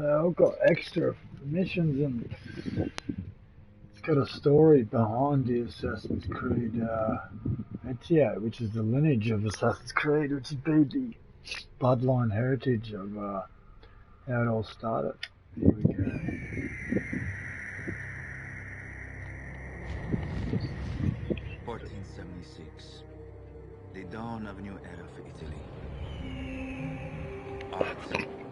I've got extra missions, and it's got a story behind the Assassin's Creed Ezio, which is the lineage of Assassin's Creed, which would be the bloodline heritage of how it all started. Here we go. 1476, the dawn of a new era for Italy. Art,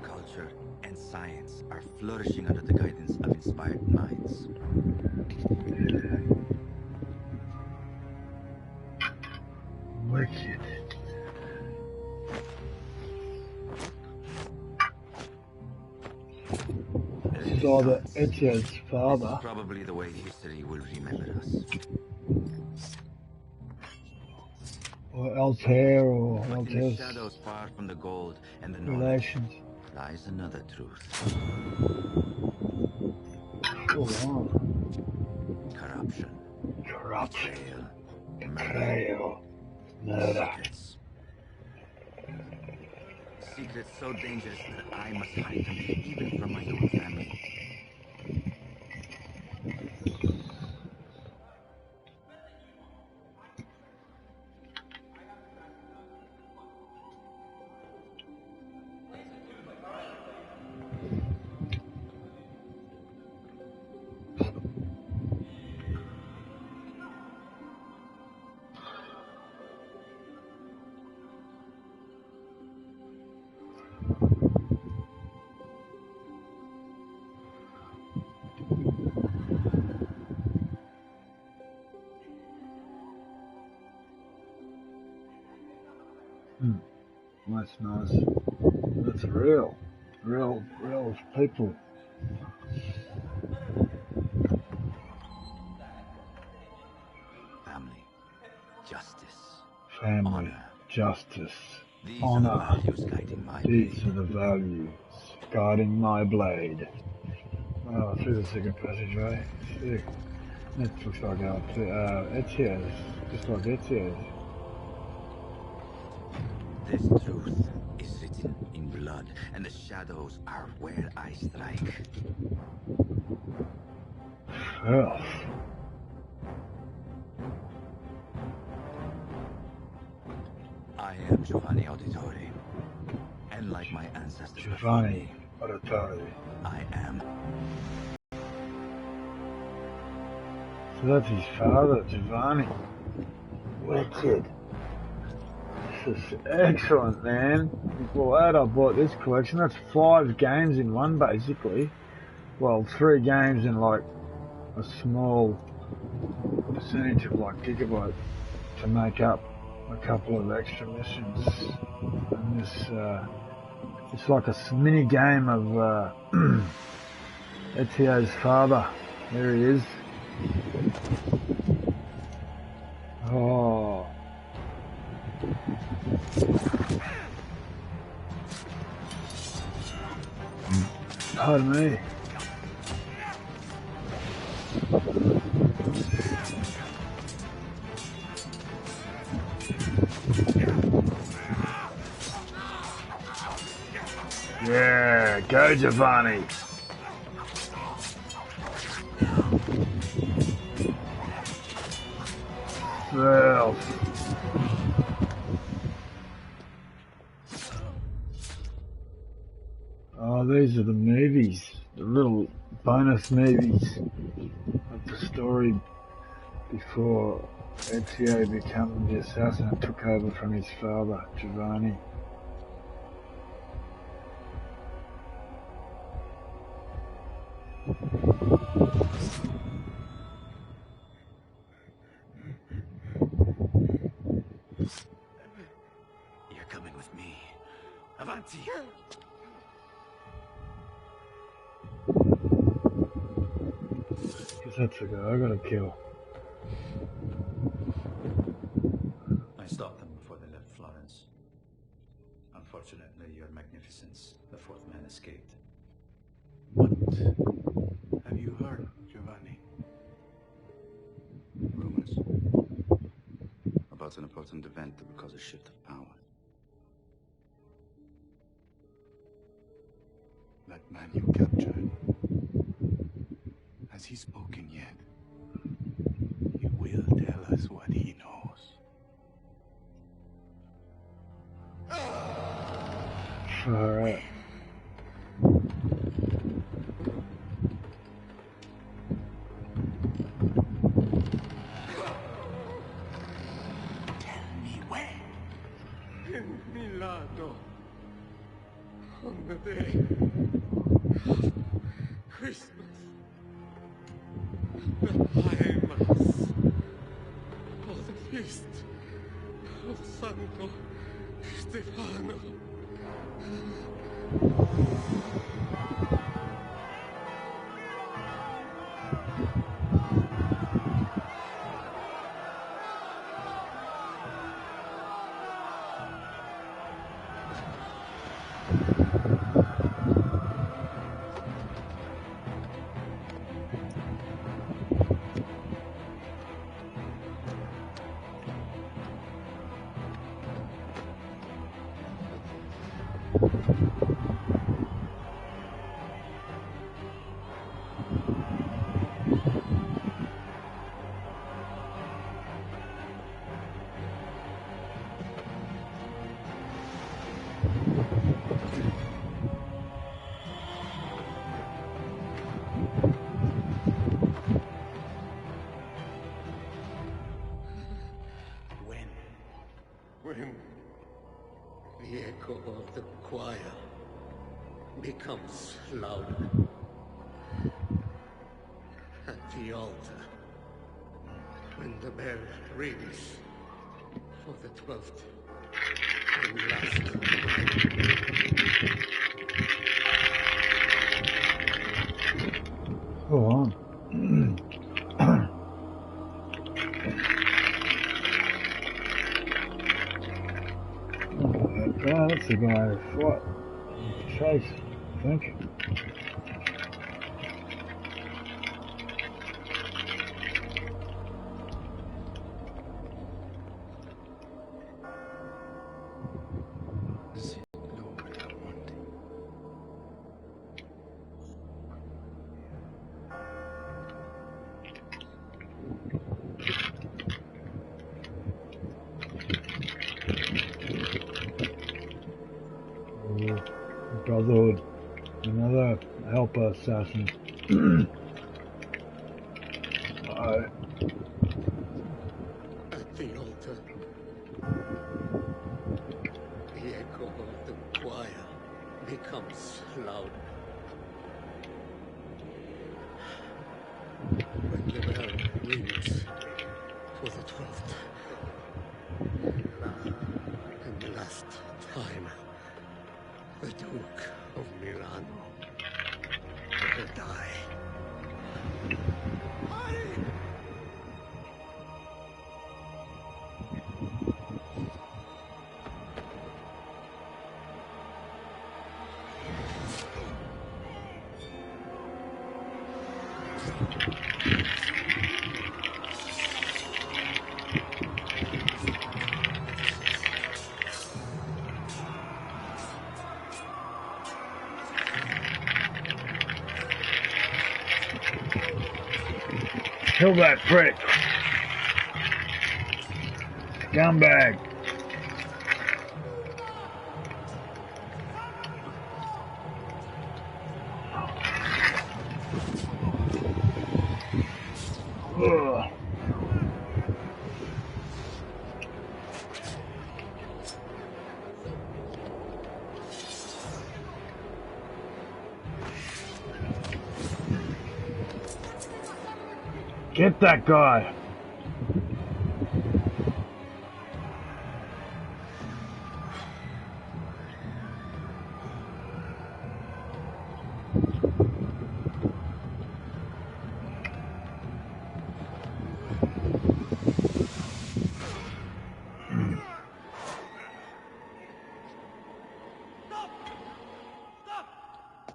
culture, and science are flourishing under the guidance of inspired minds. Wicked. Saw that Ezio's father. This is probably the way history will remember us. Or Altair, or But in the Altair's shadows far from the gold and the relations. lies another truth. Oh, Corruption. corruption, Betrayal. murder. Secrets. Secrets so dangerous that I must hide them even from my own family. That's nice. That's real people. Family. Justice. Family, Honor. justice, These honor. are the values guiding my These blade. are the values guiding my blade. Oh, through the second passageway. Sick. That looks like Ezio's. Just like Ezio's. This truth is written in blood, and the shadows are where I strike. Well, I am Giovanni Auditore, and like my ancestors before Giovanni me, Auditore. I am. So that's his father, Giovanni. Wicked. This is excellent, man. Well, I bought this collection. That's 5 games in one, basically. Well, 3 games in like a small percentage of like gigabyte to make up a couple of extra missions. And this, it's like a mini game of Ezio's father. There he is. Oh. Pardon me. Yeah, go Giovanni. Well. Oh, these are the movies, the little bonus movies of the story before Ezio became the assassin and took over from his father, Giovanni. You're coming with me. Avanti! Guess that's the guy I gotta kill. I stopped them before they left Florence. Unfortunately, Your Magnificence, the 4th man, escaped. What have you heard, Giovanni? Rumors about an important event that would cause a shift of power. That man you captured spoken yet. He will tell us what he knows. Alright. Tell me when. In Milano, on the day of Christmas, the High Mass of the feast of Santo Stefano. When the echo of the choir becomes louder at the altar, when the bell rings for the 12th and last time. Go on. Oh, that's the guy who fought Chase, I think. Sit, Lord, I want it. Brotherhood, another helper assassin. Alright. At the altar, the echo of the choir becomes louder. When the bell rings for the 12th and the last time, the Duke of Milano will die. Kill that prick! Scumbag! Ugh. Get that guy!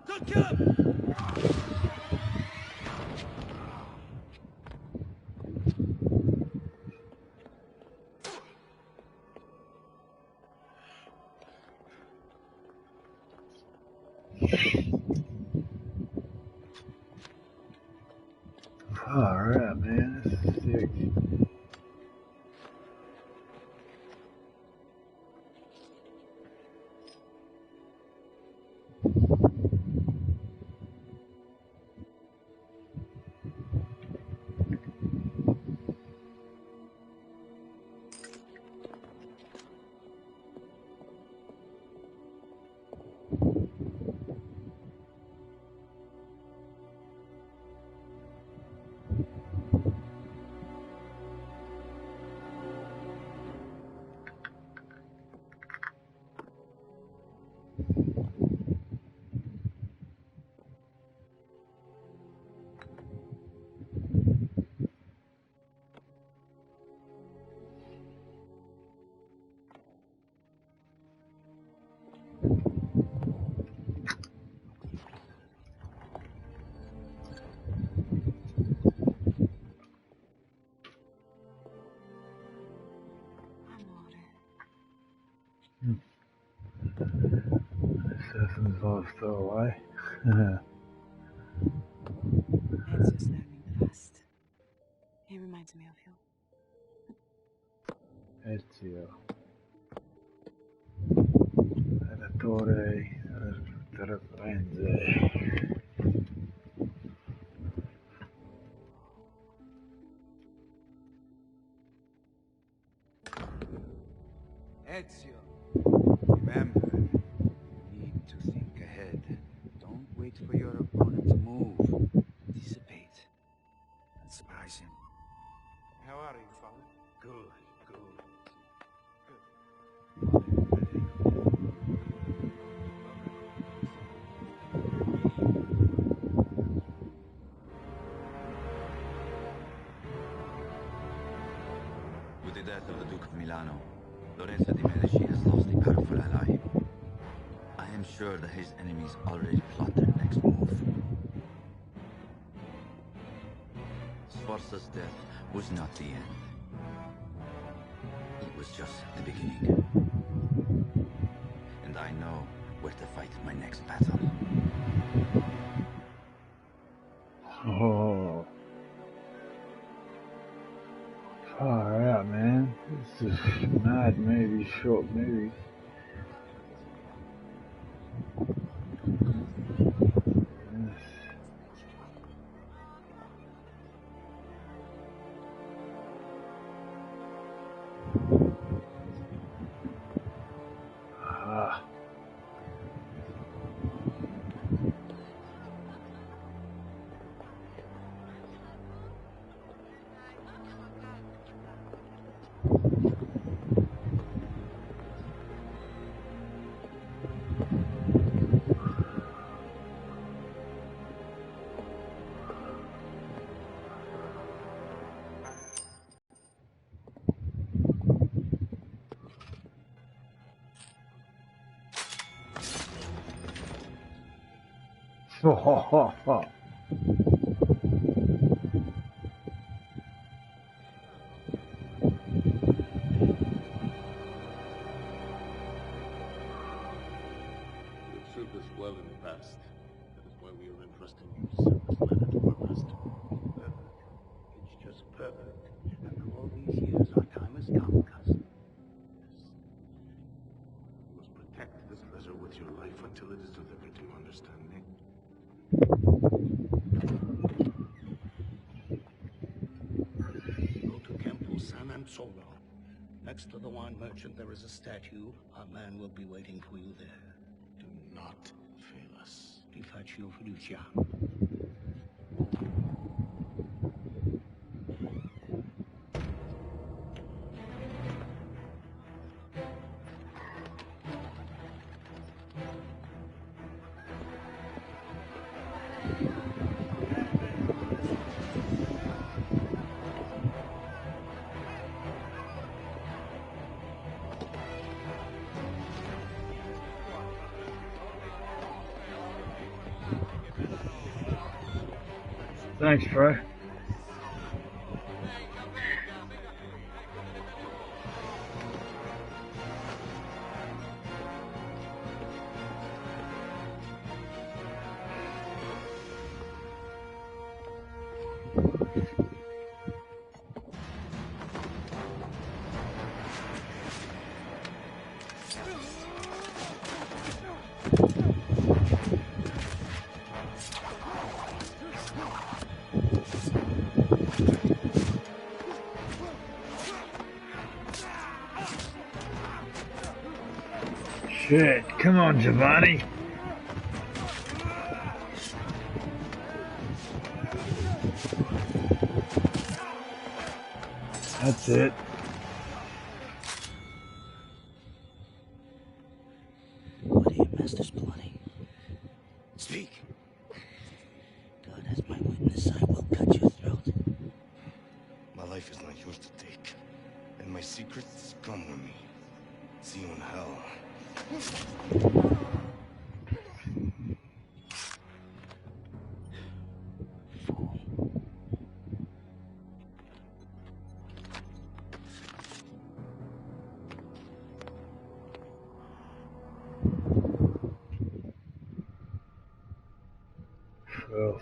Don't kill him! Alright, man, this is sick. Assassin's all still away. Ezio's learning fast. He reminds me of you. Ezio. Redattore Renze. Ezio, remember, you need to think ahead. Don't wait for your opponent to move. Anticipate and surprise him. How are you, father? Good, good. With the death of the Duke of Milano, Lorenzo de' Medici has lost a powerful ally. I am sure that his enemies already plot their next move. Sforza's death was not the end. It was just the beginning. And I know where to fight my next battle. Oh. Far out, man. This is mad movie, short movie. Yes. Ah. Oh. You've served us well in the past. That is why we are entrusting you to send this letter to our master. Perfect. It's just perfect. After all these years, our time has come, cousin. You must protect this letter with your life until it is delivered. Do you understand me? Go to Campo San Anselmo. Next to the wine merchant, there is a statue. Our man will be waiting for you there. Do not fail us. Ti faccio fiducia. Thanks, bro. Shit, come on, Giovanni. That's it. What are your masters plotting? Speak! God as my witness, I will cut your throat. My life is not yours to take, and my secrets come with me. See you in hell. Fool. Well,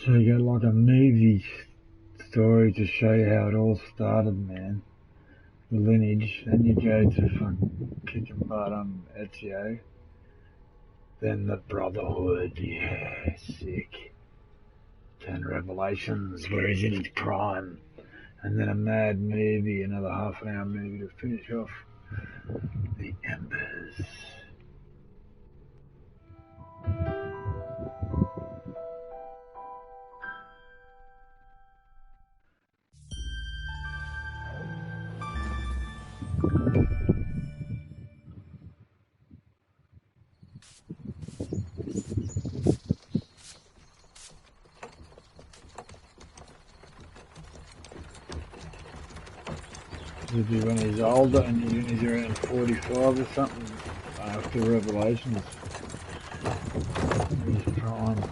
so you got like a movie story to show you how it all started, man. The lineage, then you go to fucking kicking butt on Ezio. Then the Brotherhood, yeah, sick. 10 Revelations, where he's in his prime. And then a mad movie, another half an hour movie to finish off the Embers. Maybe when he's older and he's around 45 or something after Revelations. He's prime.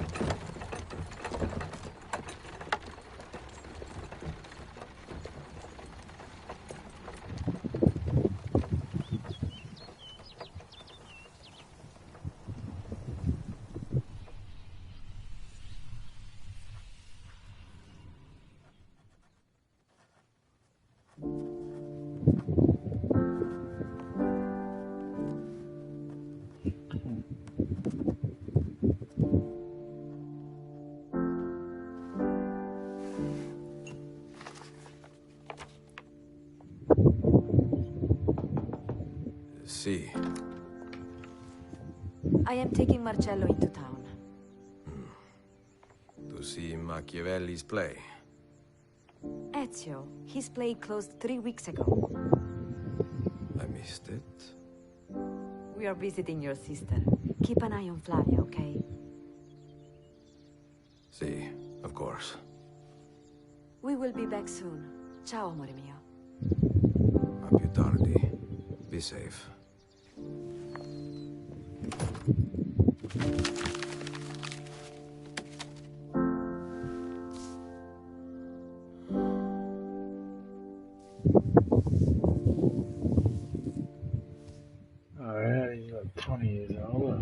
See. I am taking Marcello into town. To see Machiavelli's play. Ezio, his play closed 3 weeks ago. I missed it. We are visiting your sister. Keep an eye on Flavia, okay? See, of course. We will be back soon. Ciao, amore mio. A più tardi. Be safe. Alright, he's like 20 years older.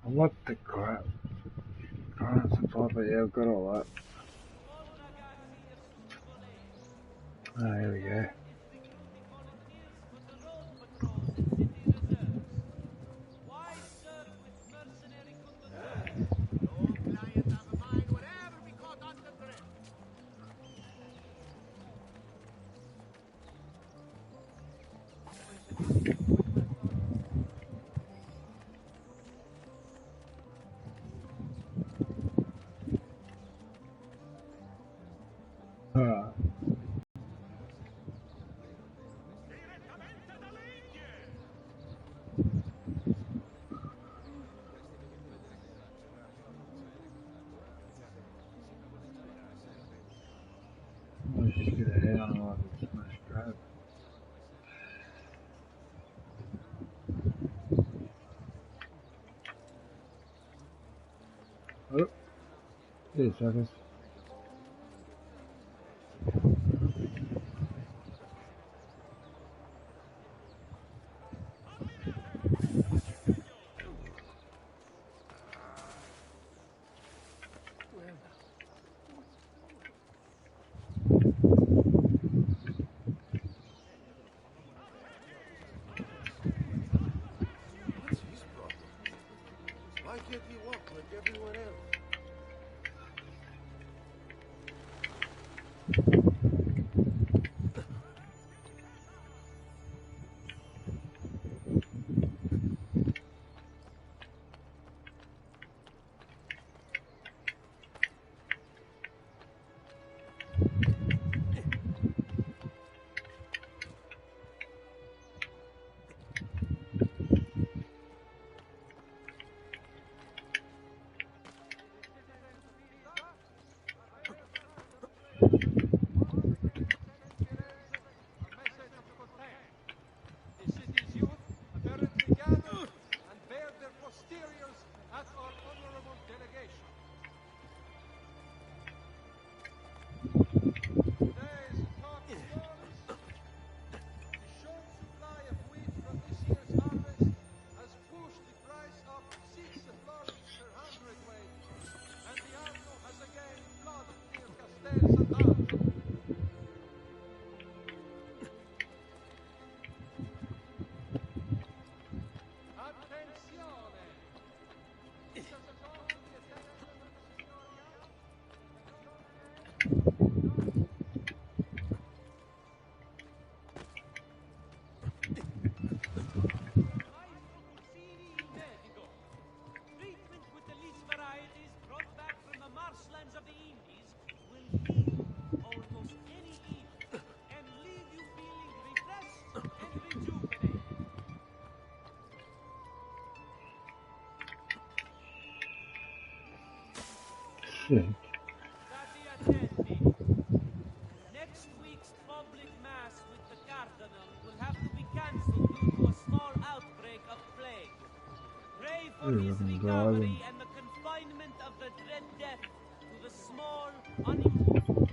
What the crap? Alright, supply, but yeah, I've got all that. Oh, here we go. Let's just get a head on off this smash grab. Oh, hey, suckers. What's his problem? Why can't he walk like everyone else? Shit. Next week's public mass with the Cardinal will have to be cancelled due to a small outbreak of plague. Pray for his recovery and the confinement of the dread death to the small, unimportant.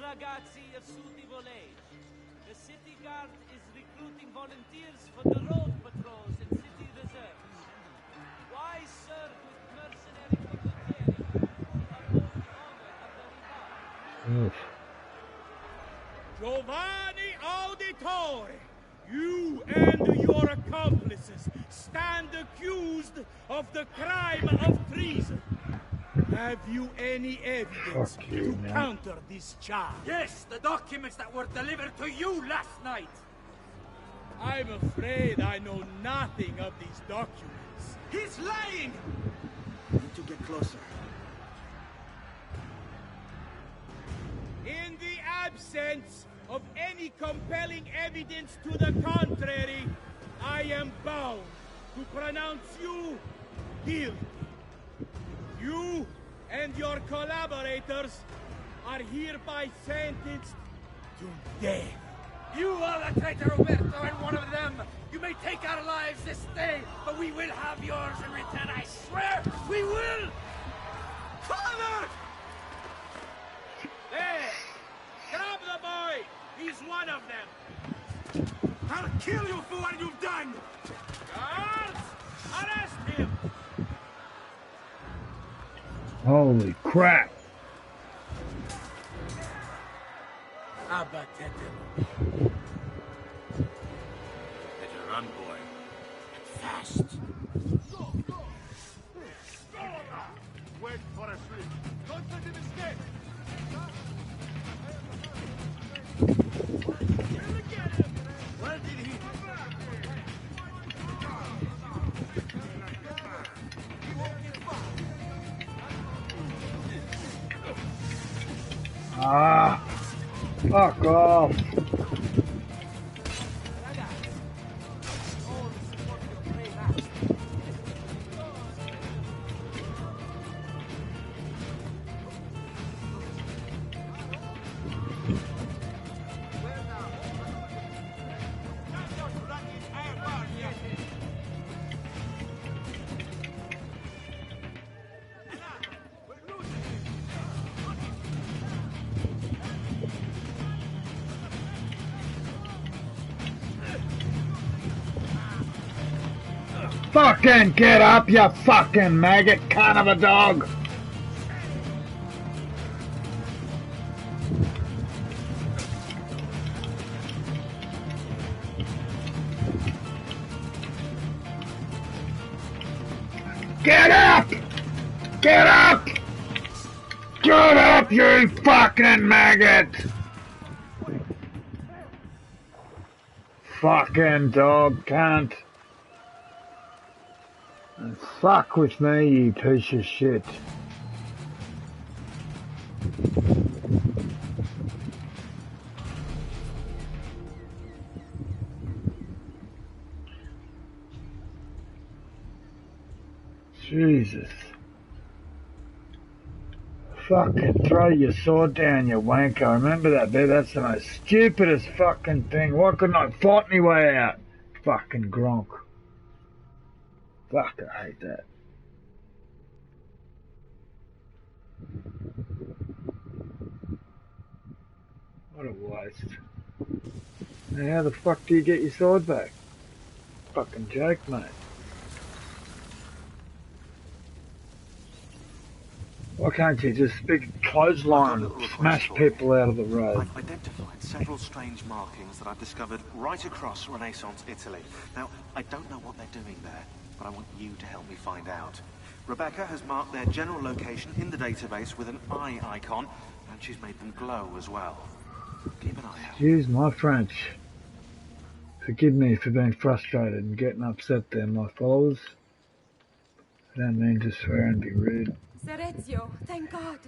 Ragazzi of suitable age, the city guard is recruiting volunteers for the road patrols and city reserves. Why serve with mercenary condottieri who oppose the honor of the Rival? Giovanni Auditore, you and your accomplices stand accused of the crime of treason. Have you any evidence to counter this charge? Yes, the documents that were delivered to you last night. I'm afraid I know nothing of these documents. He's lying! Need to get closer. In the absence of any compelling evidence to the contrary, I am bound to pronounce you guilty. You and your collaborators are hereby sentenced to death. You are the traitor, Roberto, and one of them. You may take our lives this day, but we will have yours in return, I swear! We will! Father! There! Grab the boy! He's one of them! I'll kill you for what you've done! Guards! Arrest him! Holy crap. Abatetem. Better run, boy. And fast. Wait for a sleep. Don't let him escape. Where did he? Ah, fuck off. Fucking get up, you fucking maggot cunt of a dog! Get up! Get up! Get up, you fucking maggot! Fucking dog cunt. And fuck with me, you piece of shit. Jesus. Fucking throw your sword down, you wanker. Remember that bit? That's the most stupidest fucking thing. Why couldn't I fight my way out? Fucking Gronk. Fuck, I hate that. What a waste. Now how the fuck do you get your sword back? Fucking joke, mate. Why can't you just big clothesline and smash people out of the road? I've identified several strange markings that I've discovered right across Renaissance Italy. Now, I don't know what they're doing there, but I want you to help me find out. Rebecca has marked their general location in the database with an eye icon, and she's made them glow as well. Keep an eye out. Excuse my French. Forgive me for being frustrated and getting upset there, my followers. I don't mean to swear and be rude. Serezio, thank God.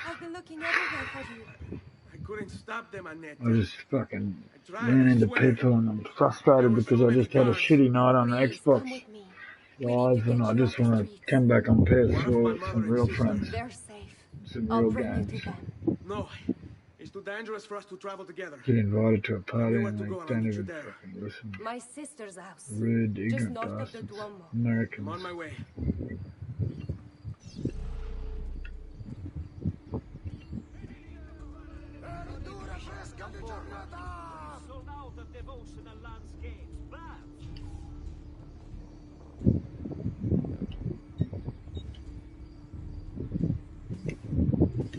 I've been looking everywhere for you. I couldn't stop them, Annette. I just fucking ran into people and I'm frustrated because I just had a shitty night on the Xbox Live and I just want to come back on PS4 with some real friends. They're safe. Some real games. No, it's too dangerous for us to travel together. Get invited to a party and they don't even fucking listen. My sister's house. Rude, just ignorant north of the bastards. Duomo. Americans. I'm on my way. Sold out of devotional landscapes, but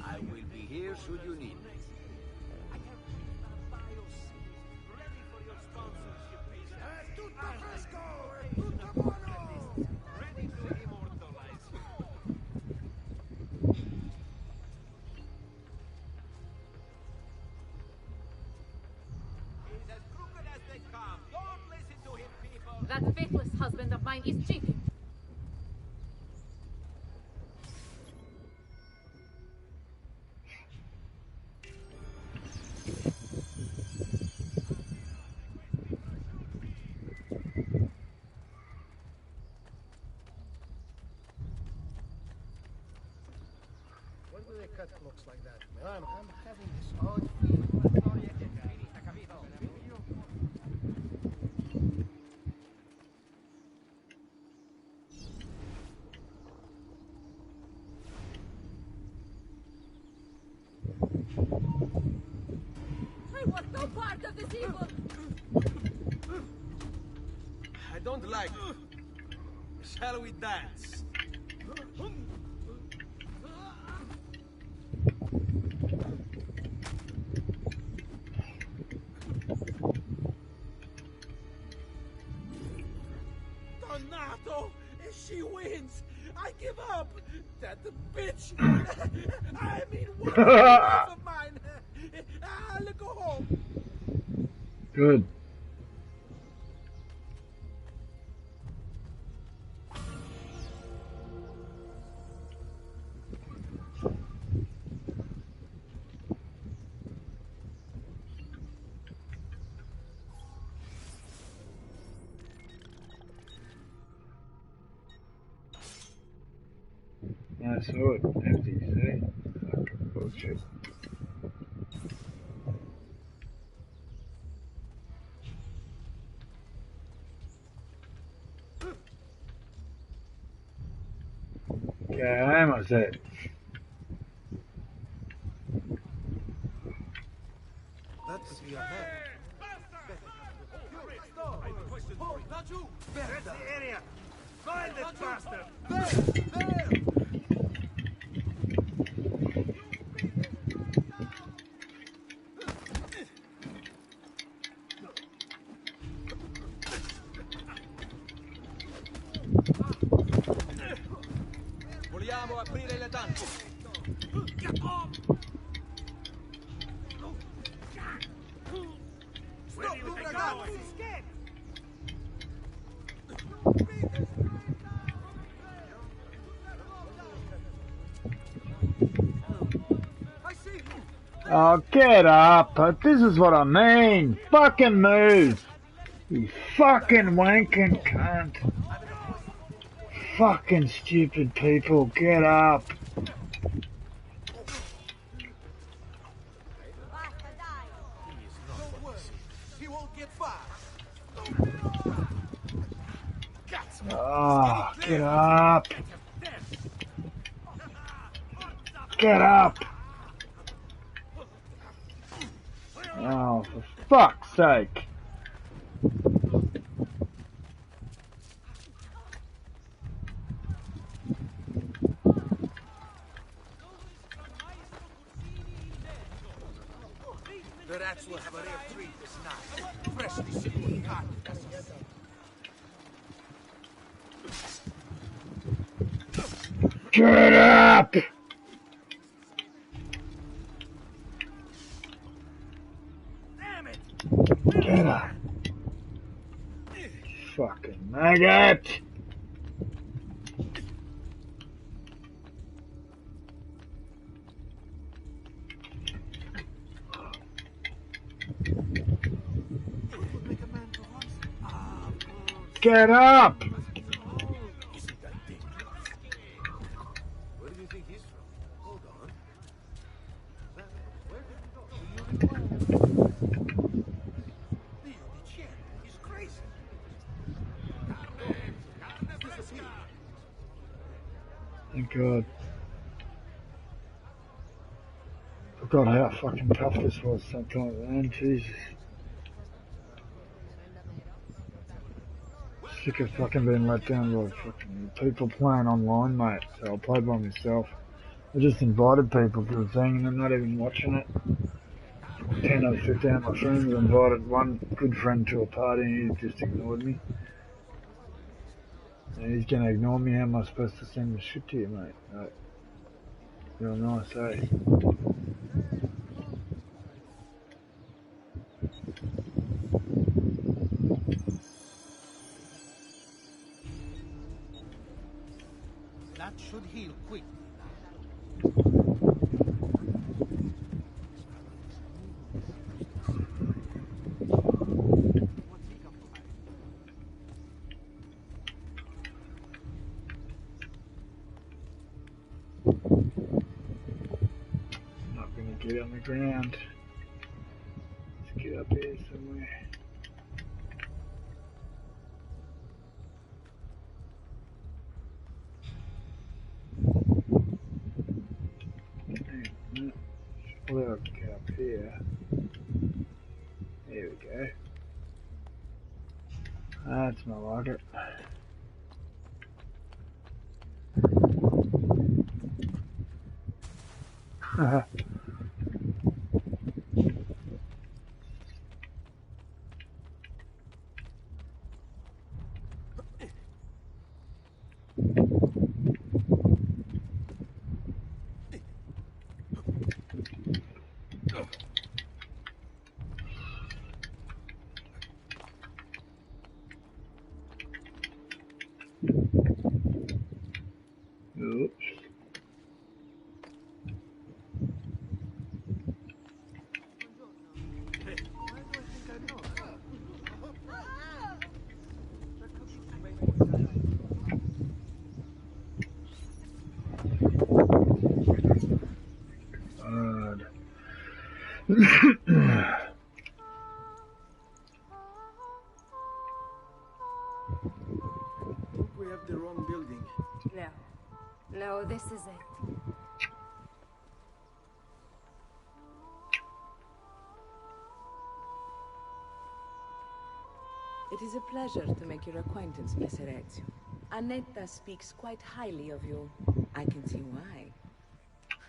I will be here should you need me. I have a bioseed ready for your sponsorship visa. Tutto fresco! Tutto buono! Ready to immortalize you. He's as crooked as they come. Don't listen to him, people. That faithless husband of mine is cheating. What do they cut looks like that? Man, I'm having this odd feeling. I want no part of this evil. I don't like it. Shall we dance? She wins. I give up. That the bitch. I mean, what of mine? I'll go home. Good. I saw it empty, see? Fucking bullshit. Okay, I said. That could be a man. Not you! That's the area! Find this bastard! There! Vogliamo aprire le danze! Stop, you ragazzi! Oh, get up! This is what I mean! Fucking move! You fucking wanking cunt! Fucking stupid people, get up! He won't get far. Oh, get up! Get up! Oh, for fuck's sake! The rats will have a rare treat this night. Freshly secured carcasses. Get up! Damn it! Get up! Fucking maggot! Get up! Where do you think he's from? Hold on. Where did he go? He's crazy. Thank God. Forgot how fucking tough this was sometimes, man. Jesus. Sick of fucking being let down by fucking people playing online, mate. So I played by myself. I just invited people to the thing and they're not even watching it. 10 or 15 of my friends invited one good friend to a party and he just ignored me. And he's gonna ignore me. How am I supposed to send the shit to you, mate? Right. Real nice, eh? That should heal quick. Not gonna get on the ground. Let's get up here somewhere. Well, I'll get up here. There we go. That's more like it. think we have the wrong building. No. No, this is it. It is a pleasure to make your acquaintance, Messer Ezio. Annetta speaks quite highly of you. I can see why.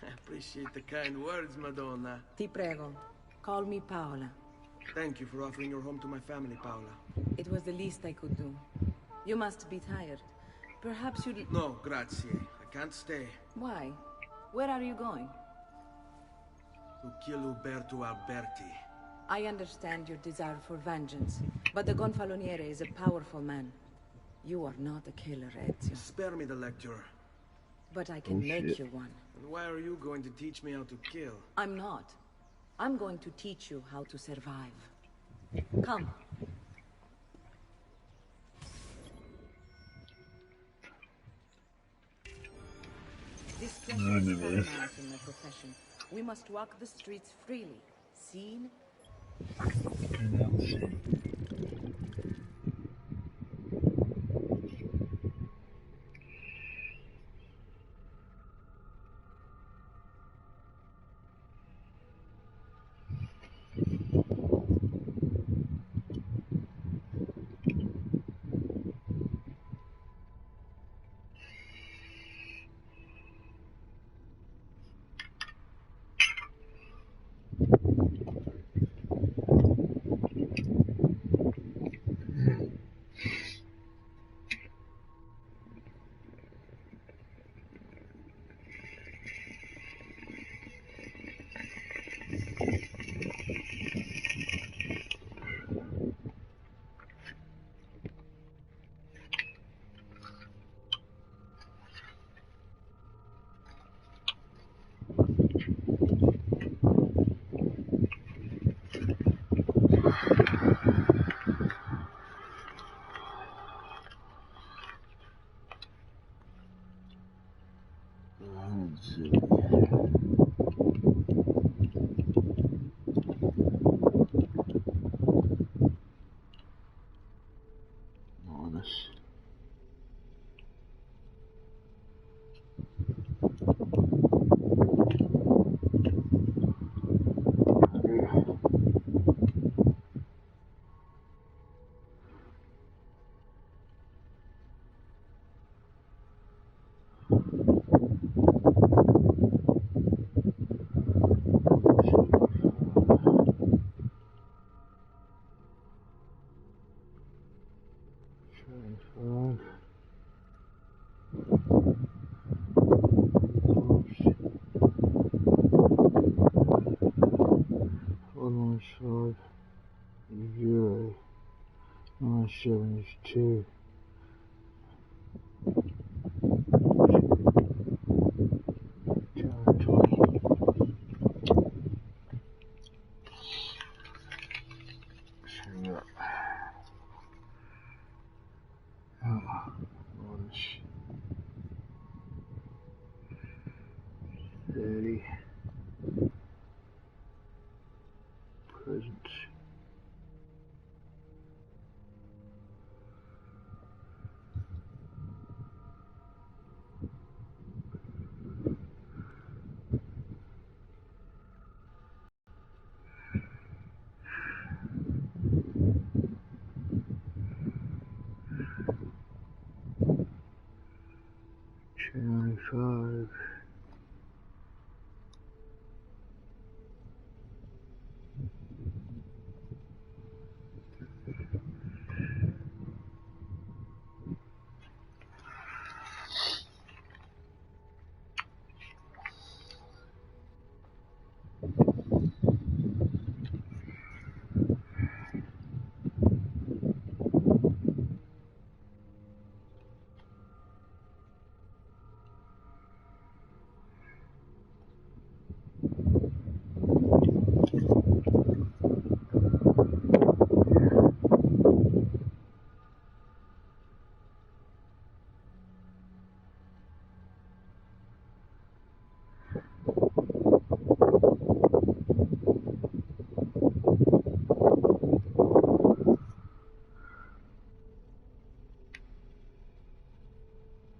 I appreciate the kind words, Madonna. Ti prego. Call me Paola. Thank you for offering your home to my family, Paola. It was the least I could do. You must be tired. Perhaps you'd... No, grazie. I can't stay. Why? Where are you going? To kill Uberto Alberti. I understand your desire for vengeance, but the Gonfaloniere is a powerful man. You are not a killer, Ezio. Spare me the lecture. But I can make you one. And why are you going to teach me how to kill? I'm not. I'm going to teach you how to survive. Come. Discretion is paramount in my profession. We must walk the streets freely. Seen? Zero 972. Present. $25.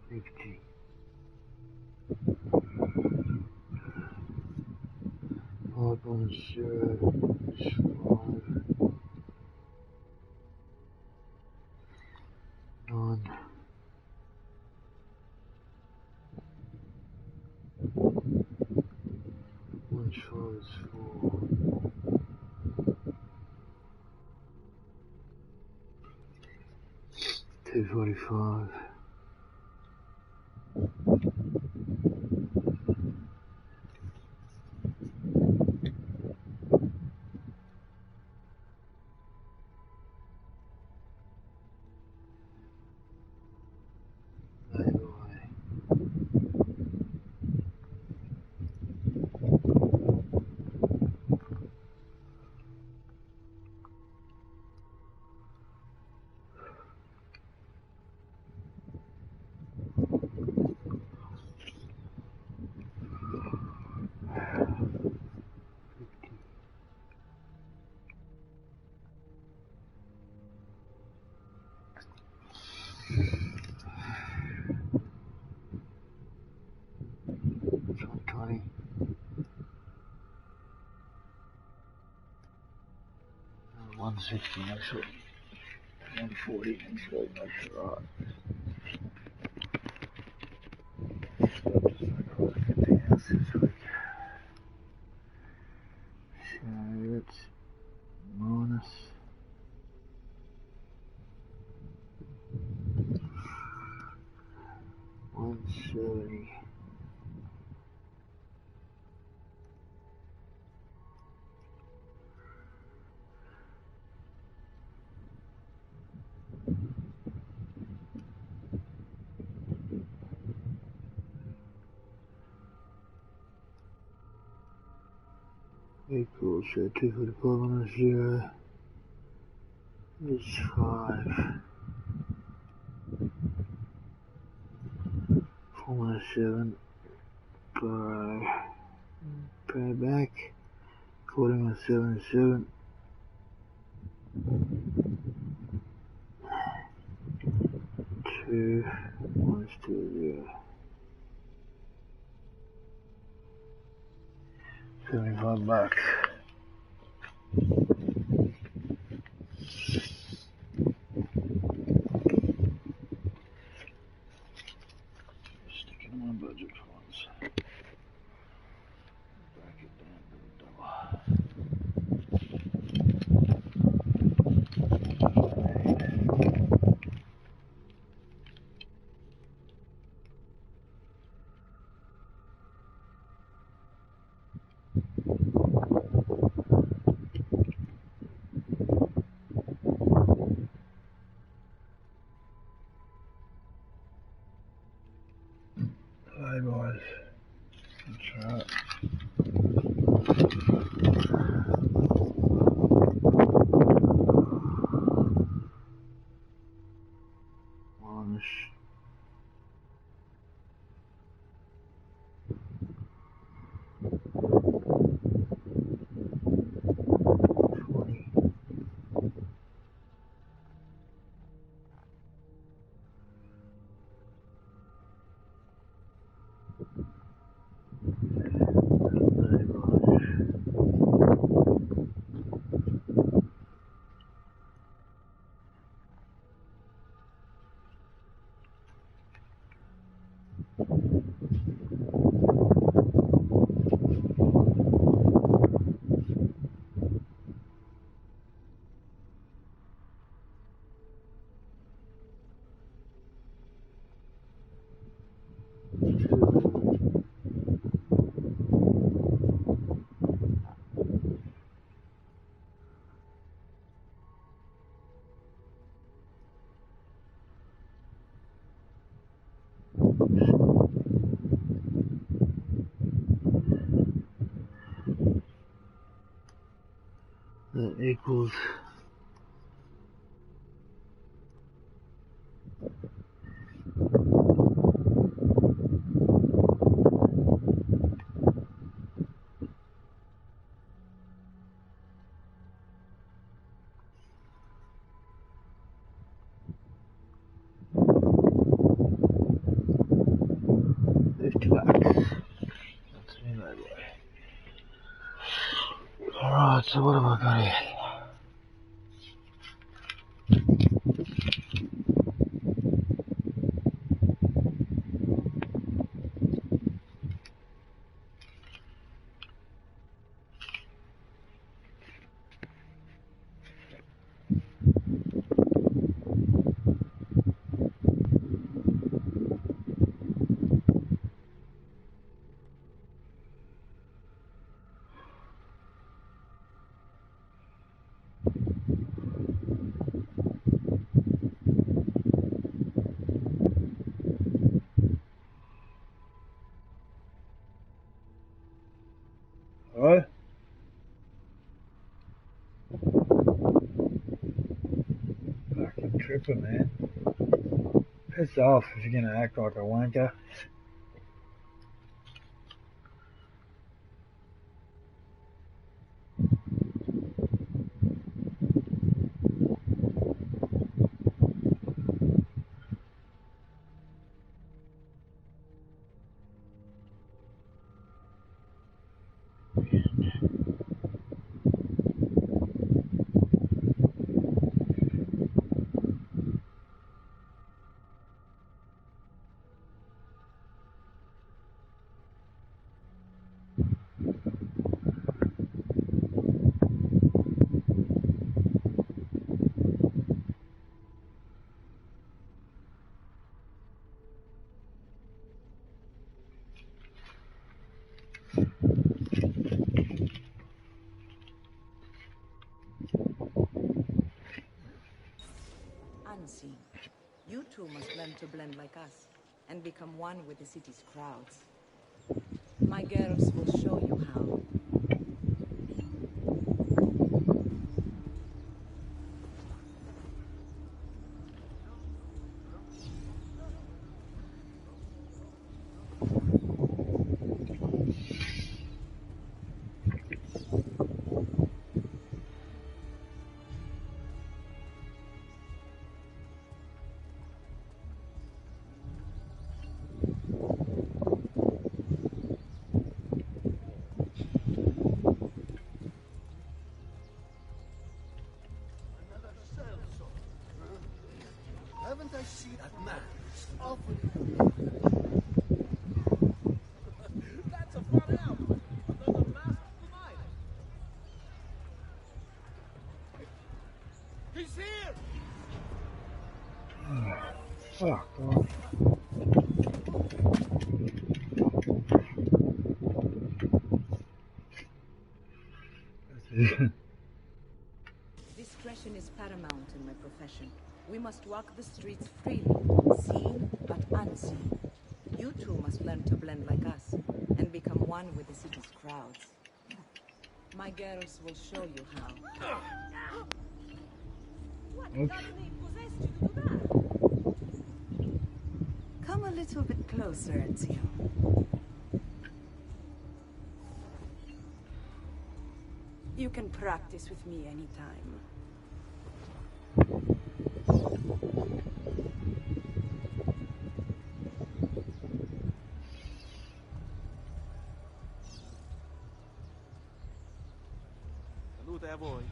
50. 5.0 is 5. 9. 1 5 is 4. 245. 20. 160 next week. 140 next week, that's right. Everything else this week. So that's minus 170. Equals 245 minus 0 is 5. 4 minus 7 by back. 40 minus 7 is 7. 2 minus 2 is 0. 75 bucks. Stick in my budget funds. Back it down to the double. Hey boys, that's right. Minus 20. That equals Right, so what have I got here? Hello? Fucking tripper, man. Piss off if you're gonna act like a wanker. Unseen. You two must learn to blend like us and become one with the city's crowds. My girls will show you how. Haven't I seen that man? It's awfully That's a fun outfit. Another masked miner. He's here! Fuck off. Discretion is paramount in my profession. We must walk the streets freely, seen but unseen. You two must learn to blend like us and become one with the city's crowds. My girls will show you how. What suddenly possessed you to do that? Come a little bit closer, Ezio. You can practice with me anytime. Salute a voi.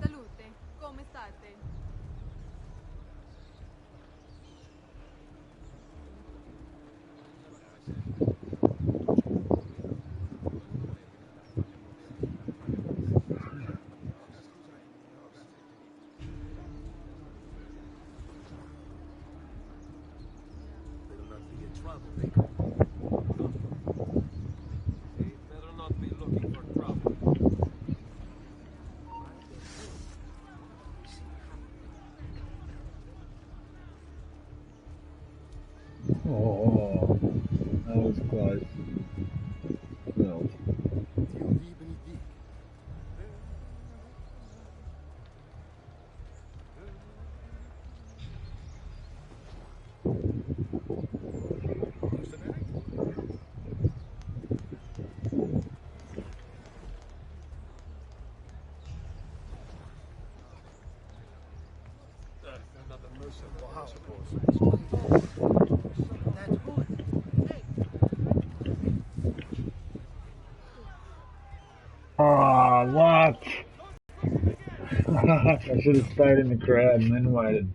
Salute, come state? Better not be in trouble, Baker. They better not be looking for trouble. Oh, That was close. Well. Wow. That wood. Hey. Oh, what? I should have stayed in the crowd and then waited.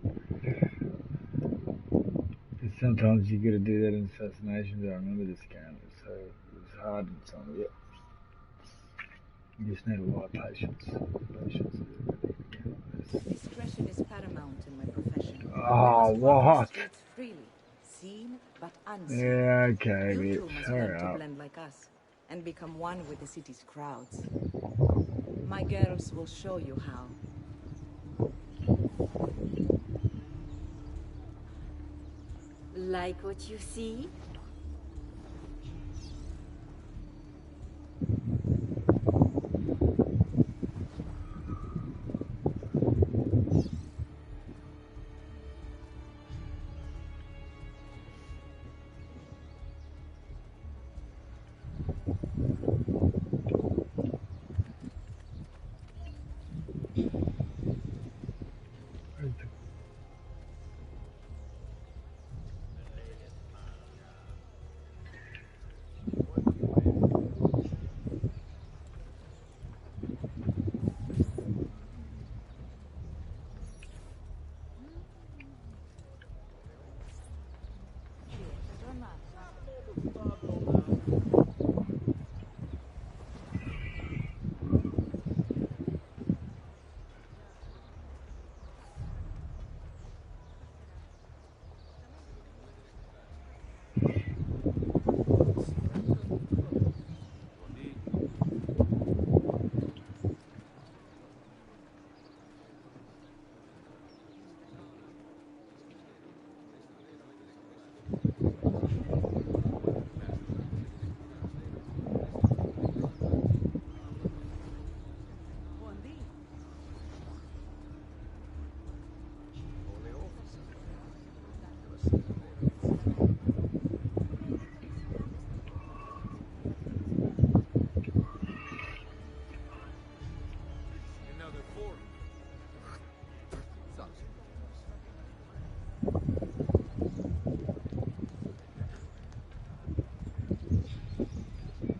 Because sometimes you got to do that in assassinations. I remember this game, so it was hard in some of it. You just need a lot of patience. Discretion is paramount in my profession. Oh, we must walk what? the streets freely, seen but unseen. Yeah, okay, You too bitch. must Hurry learn to up. blend like us and become one with the city's crowds. My girls will show you how. Like what you see?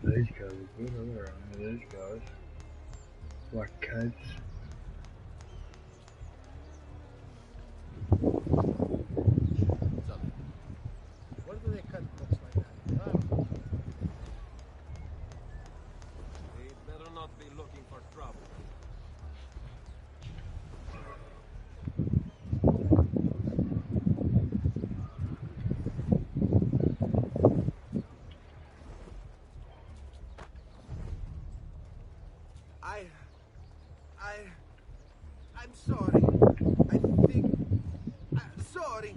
These guys are good. I remember these guys. Black coats. Where do they cut books like that? They better not be looking for trouble. I'm sorry. I think... I'm sorry.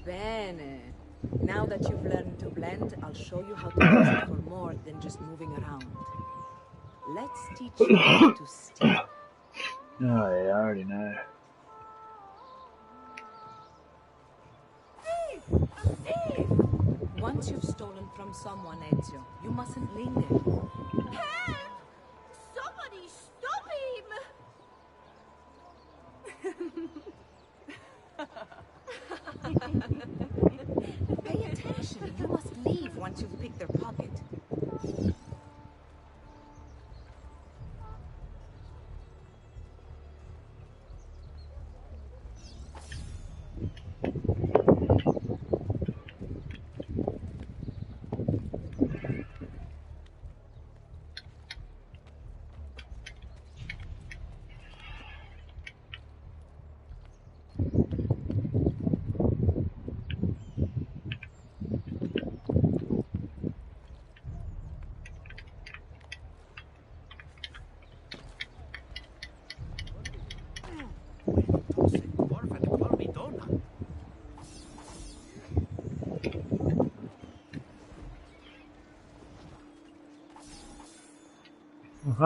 Bene. Now that you've learned to blend, I'll show you how to use it for more than just moving around. Let's teach you how to steal. Oh, yeah, I already know. Once you've stolen from someone, Ezio, you mustn't linger. Help! Somebody stop him! Pay attention. You must leave once you've picked their pocket. Yeah.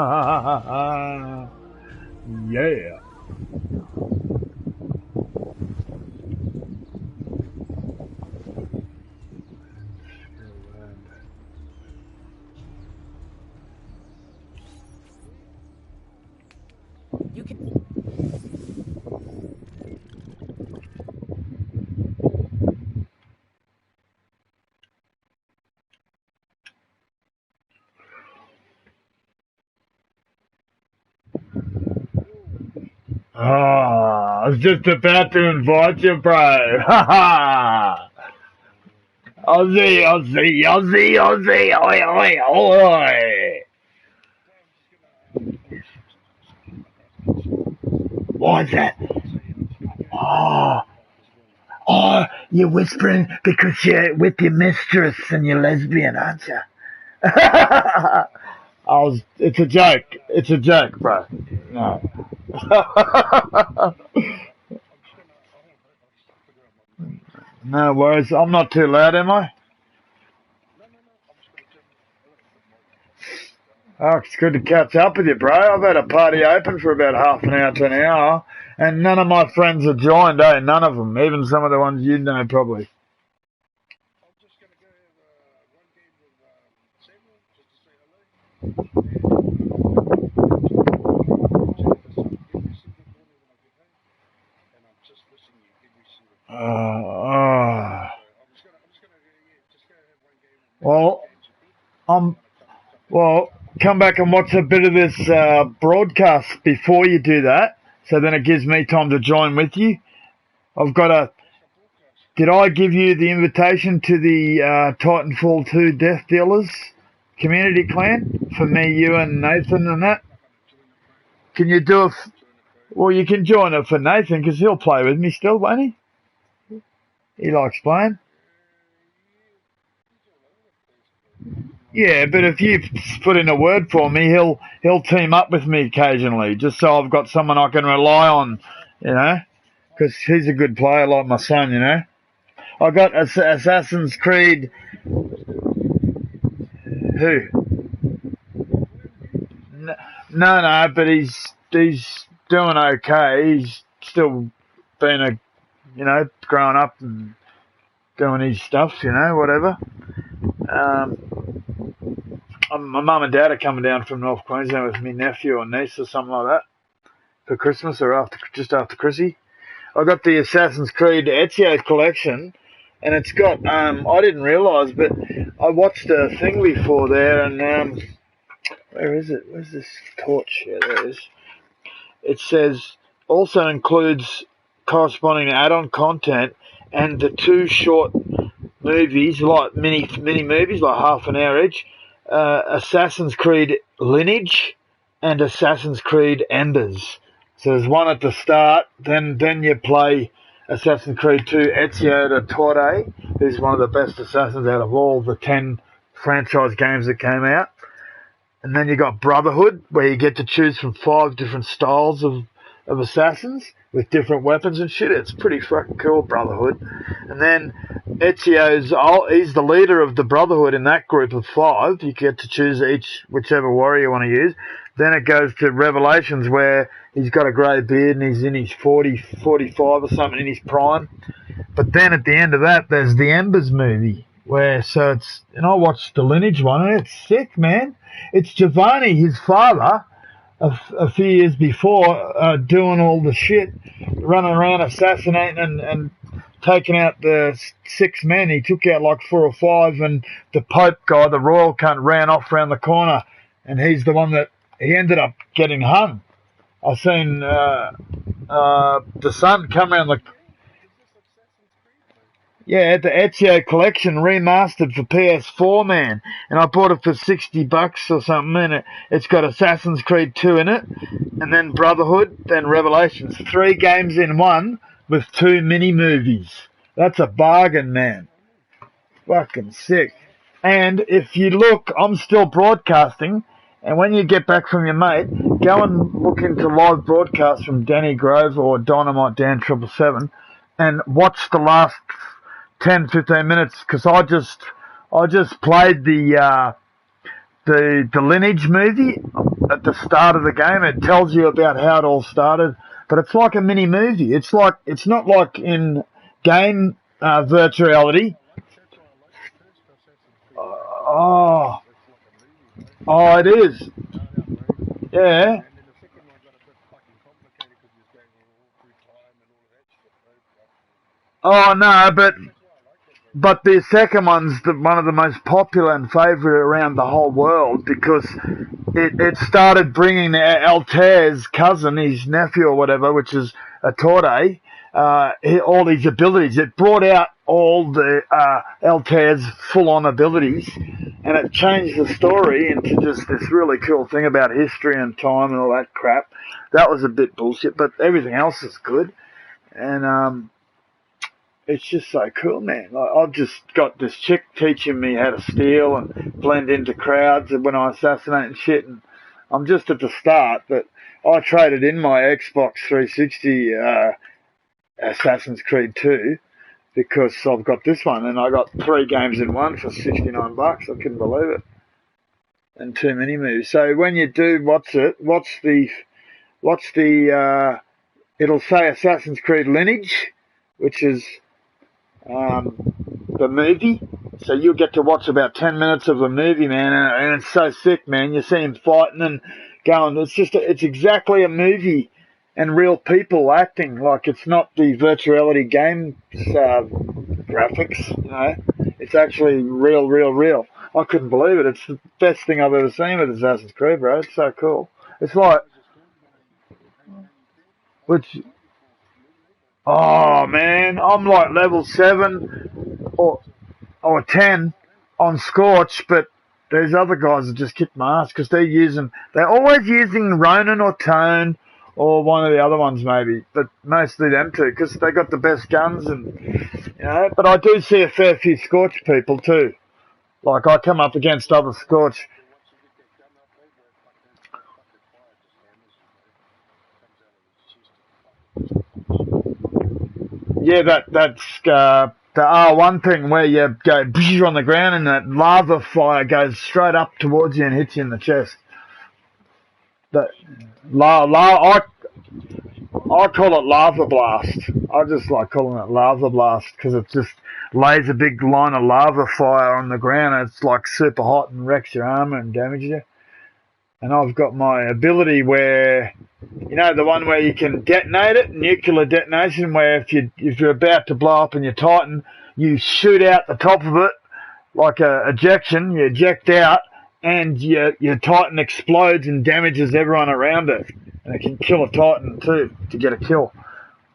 You can. Oh, I was just about to invite you, bro. Ha ha! Aussie, Aussie, Aussie, Aussie, oi, oi, oi! What's that? Oh, oh, you're whispering because you're with your mistress and you're lesbian, aren't you? It's a joke. It's a joke, bro. No. No worries. I'm not too loud, am I? Oh, it's good to catch up with you, bro. I've had a party open for about half an hour to an hour, and none of my friends have joined, eh? None of them. Even some of the ones you know, probably. Uh, well, well, come back and watch a bit of this broadcast before you do that, so then it gives me time to join with you. I've got a. Did I give you the invitation to the Titanfall 2 Death Dealers community clan for me, you, and Nathan and that? Can you do it? Well, you can join it for Nathan because he'll play with me still, won't he? He likes playing. Yeah, but if you put in a word for me, he'll team up with me occasionally, just so I've got someone I can rely on, you know, because he's a good player like my son, you know. I got Assassin's Creed. Who? No, but he's doing okay. He's still being growing up and doing his stuff, you know, whatever. My mum and dad are coming down from North Queensland with me nephew or niece or something like that for Christmas or just after Chrissy. I got the Assassin's Creed Ezio collection, and it's got I didn't realise, but I watched a thing before there, and where is it? Where's this torch? Yeah, there it is. It says also includes corresponding add-on content and the two short movies, like mini movies, like half an hour each. Assassin's Creed Lineage and Assassin's Creed Embers. So there's one at the start, then you play Assassin's Creed 2 Ezio de Torre, who's one of the best assassins out of all the 10 franchise games that came out. And then you got Brotherhood, where you get to choose from 5 different styles of assassins with different weapons and shit. It's pretty fucking cool, Brotherhood. And then he's the leader of the Brotherhood in that group of 5. You get to choose whichever warrior you want to use. Then it goes to Revelations, where he's got a grey beard and he's in his 45 or something, in his prime. But then at the end of that, there's the Embers movie, and I watched the Lineage one, and it's sick, man. It's Giovanni, his father, a few years before, doing all the shit, running around assassinating and taking out the 6 men. He took out like 4 or 5, and the Pope guy, the royal cunt, ran off around the corner, and he's the one that he ended up getting hung. I've seen the son come around the... Yeah, the Ezio collection remastered for PS4, man. And I bought it for $60 or something, and it's got Assassin's Creed 2 in it, and then Brotherhood, then Revelations. 3 games in one with 2 mini-movies. That's a bargain, man. Fucking sick. And if you look, I'm still broadcasting, and when you get back from your mate, go and look into live broadcasts from Danny Grove or Dynamite Dan777 and watch the last 10-15 minutes, because I just played the Lineage movie. at the start of the game. It tells you about how it all started, but it's like a mini movie. It's not like in game virtual reality. Oh, it is. Yeah. Oh no, but the second one's one of the most popular and favourite around the whole world because it started bringing Altair's cousin, his nephew or whatever, which is a Torre, all these abilities. It brought out all the Altair's full-on abilities, and it changed the story into just this really cool thing about history and time and all that crap. That was a bit bullshit, but everything else is good. And it's just so cool, man. I've just got this chick teaching me how to steal and blend into crowds when I assassinate and shit. And I'm just at the start, but I traded in my Xbox 360 Assassin's Creed 2 because I've got this one, and I got 3 games in one for $69. I couldn't believe it. And 2 mini moves. So when you do it'll say Assassin's Creed Lineage, which is the movie, so you'll get to watch about 10 minutes of the movie, man, and it's so sick, man. You see him fighting and going, it's exactly a movie and real people acting, like it's not the virtual reality game graphics, you know, it's actually real. I couldn't believe it. It's the best thing I've ever seen with Assassin's Creed, bro. It's so cool. It's like, oh man, I'm like level 7 or 10 on Scorch, but there's other guys that just kick my ass because they're always using Ronin or Tone or one of the other ones maybe, but mostly them two because they got the best guns and, you know, but I do see a fair few Scorch people too. Like I come up against other Scorch. Yeah, that's the R1 thing where you go on the ground and that lava fire goes straight up towards you and hits you in the chest. I call it lava blast. I just like calling it lava blast because it just lays a big line of lava fire on the ground and it's like super hot and wrecks your armor and damages you. And I've got my ability where, you know, the one where you can detonate it, nuclear detonation, where if you're about to blow up in your Titan, you shoot out the top of it like a ejection, you eject out, and your Titan explodes and damages everyone around it. And it can kill a Titan too, to get a kill.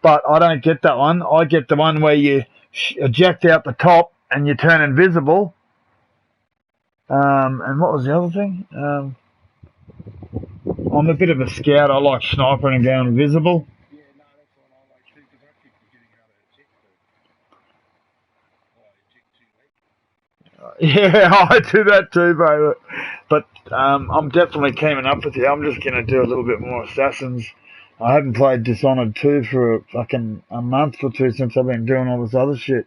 But I don't get that one. I get the one where you eject out the top and you turn invisible. And what was the other thing? I'm a bit of a scout. I like sniping and going invisible. Yeah, I do that too, bro. But I'm definitely teaming up with you. I'm just going to do a little bit more Assassins. I haven't played Dishonored 2 for fucking a month or two since I've been doing all this other shit.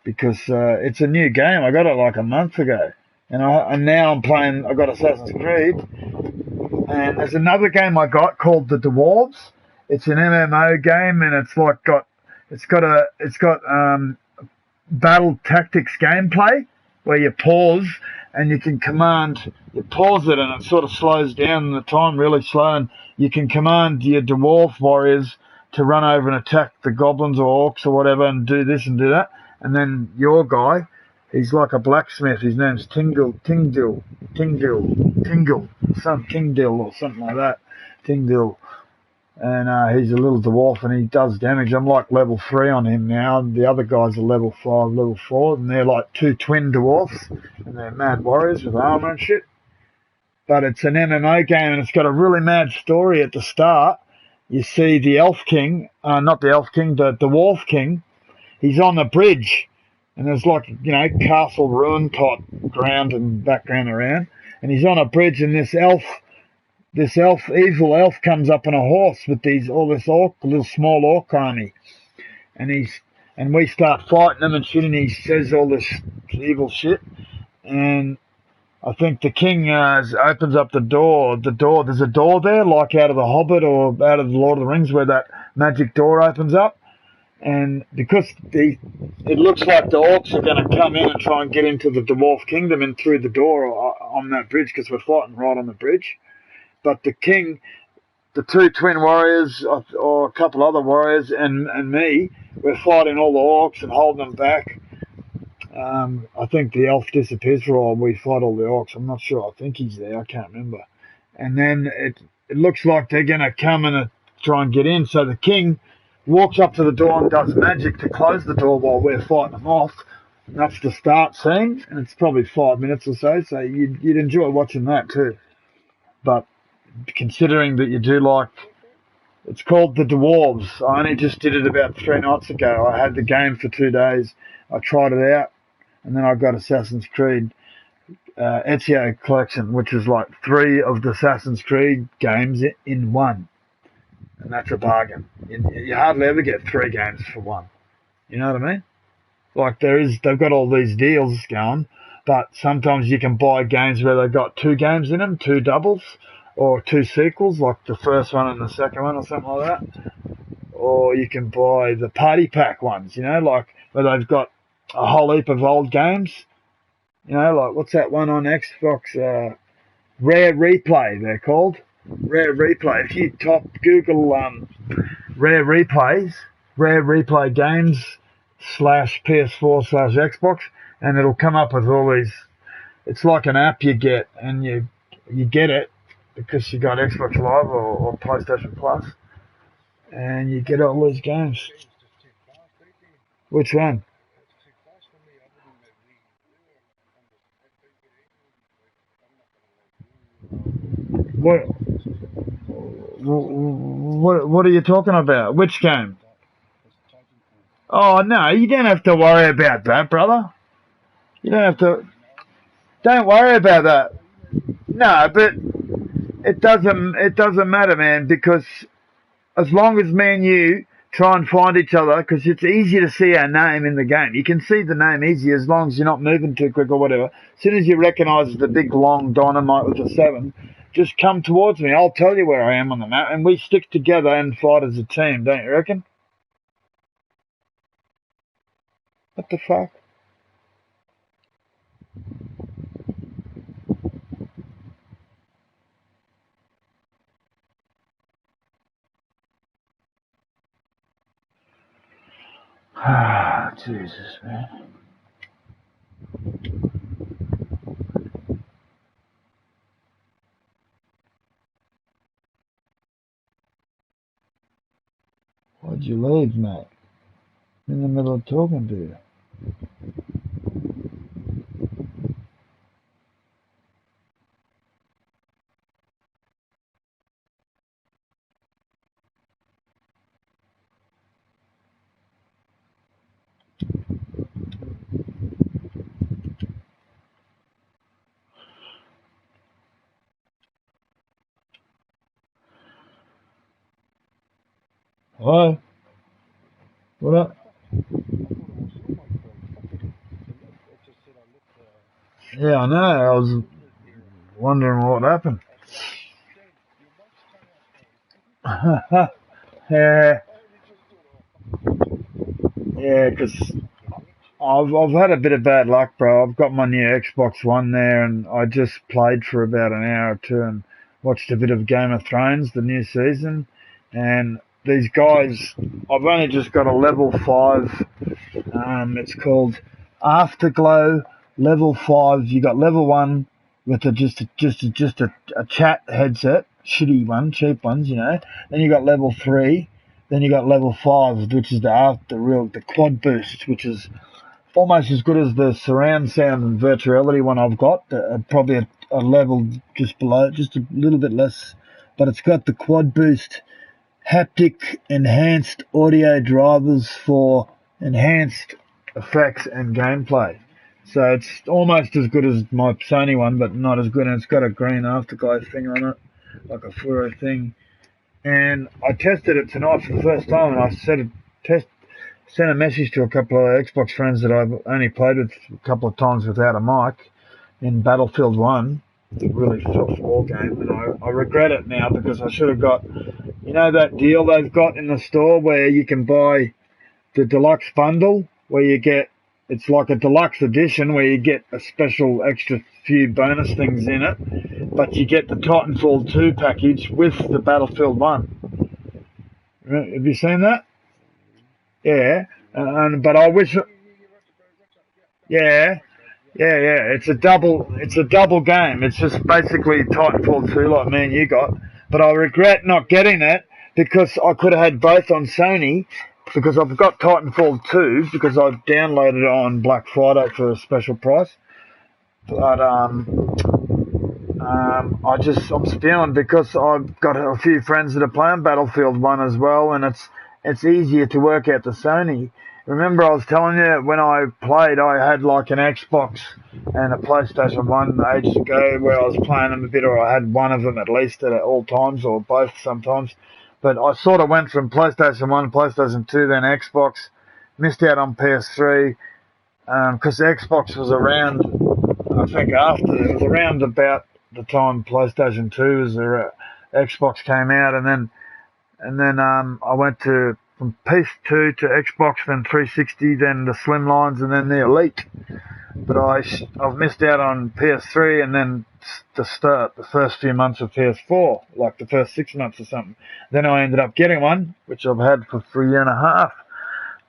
Because it's a new game. I got it like a month ago. And now I'm playing, I got Assassin's Creed. And there's another game I got called The Dwarves. It's an MMO game and it's got battle tactics gameplay where you pause and you can you pause it and it sort of slows down the time really slow and you can command your dwarf warriors to run over and attack the goblins or orcs or whatever and do this and do that. And then your guy, he's like a blacksmith. His name's Tingle, some Tingdill or something like that. Tingdill. And he's a little dwarf and he does damage. I'm like level 3 on him now. The other guys are level 5, level 4, and they're like 2 twin dwarfs and they're mad warriors with armor and shit. But it's an MMO game and it's got a really mad story at the start. You see the Elf King, not the Elf King, the Dwarf King. He's on the bridge and there's like, you know, castle ruin type ground and background around. And he's on a bridge and this evil elf comes up on a horse with all this little small orc army. And we start fighting him and shit and he says all this evil shit. And I think the king opens up the door. There's a door there, like out of The Hobbit or out of The Lord of the Rings, where that magic door opens up. And because it looks like the orcs are going to come in and try and get into the dwarf kingdom and through the door on that bridge, because we're fighting right on the bridge. But the king, the two twin warriors, or a couple other warriors, and me, we're fighting all the orcs and holding them back. I think the elf disappears for a while. We fight all the orcs. I'm not sure. I think he's there. I can't remember. And then it looks like they're going to come and try and get in. So the king walks up to the door and does magic to close the door while we're fighting them off. And that's the start scene, and it's probably 5 minutes or so. So you'd enjoy watching that too. But considering that you do like, it's called The Dwarves. I only just did it about 3 nights ago. I had the game for 2 days. I tried it out, and then I got Assassin's Creed Ezio Collection, which is like 3 of the Assassin's Creed games in one. And that's a bargain. You hardly ever get 3 games for one. You know what I mean? Like they've got all these deals going, but sometimes you can buy games where they've got 2 games in them, 2 doubles, or 2 sequels, like the first one and the second one or something like that. Or you can buy the party pack ones, like where they've got a whole heap of old games. Like what's that one on Xbox? Rare Replay, they're called. Rare Replay. If you Google Rare Replay games /PS4/Xbox, and it'll come up with all these. It's like an app you get, and you get it because you got Xbox Live or PlayStation Plus, and you get all these games. Which one? What are you talking about? Which game? Oh no, you don't have to worry about that, brother. You don't have to. Don't worry about that. No, but it doesn't matter, man, because as long as me and you try and find each other, because it's easy to see our name in the game. You can see the name easy as long as you're not moving too quick or whatever. As soon as you recognise the big long dynamite with a 7, just come towards me. I'll tell you where I am on the map, and we stick together and fight as a team, don't you reckon? What the fuck? Ah, Jesus, man. Why'd you leave, mate? I'm in the middle of talking to you. Hello? What up? Yeah, I know. I was wondering what happened. Yeah, because I've had a bit of bad luck, bro. I've got my new Xbox One there, and I just played for about an hour or 2 and watched a bit of Game of Thrones, the new season, and these guys, I've only just got a level 5, it's called Afterglow level 5. You got level 1 with just a chat headset, shitty one, cheap ones, Then you got level 3, then you got level 5, which is the quad boost, which is almost as good as the surround sound and virtuality one I've got, probably a level just below, just a little bit less, but it's got the quad boost haptic enhanced audio drivers for enhanced effects and gameplay. So it's almost as good as my Sony one, but not as good, and it's got a green afterglow thing on it, like a fluoro thing. And I tested it tonight for the first time, and I sent a message to a couple of Xbox friends that I've only played with a couple of times without a mic, in Battlefield 1, the really tough war game, and I regret it now because I should have got, you know, that deal they've got in the store where you can buy the deluxe bundle where you get, it's like a deluxe edition where you get a special extra few bonus things in it, but you get the Titanfall 2 package with the Battlefield 1. Have you seen that? Yeah, but I wish. Yeah, It's a double game. It's just basically Titanfall 2 like me and you got. But I regret not getting it because I could have had both on Sony. Because I've got Titanfall 2 because I downloaded it on Black Friday for a special price. But I'm spewing because I've got a few friends that are playing Battlefield 1 as well, and it's easier to work out the Sony. Remember I was telling you when I played I had like an Xbox and a PlayStation 1 ages ago where I was playing them a bit, or I had one of them at least at all times, or both sometimes. But I sort of went from PlayStation 1 to PlayStation 2, then Xbox, missed out on PS3, because Xbox was around, I think it was around about the time PlayStation 2 was Xbox came out, and then I went from PS2 to Xbox, then 360, then the Slimlines, and then the Elite. But I've missed out on PS3 and then the first few months of PS4, like the first 6 months or something. Then I ended up getting one, which I've had for 3 years and a half.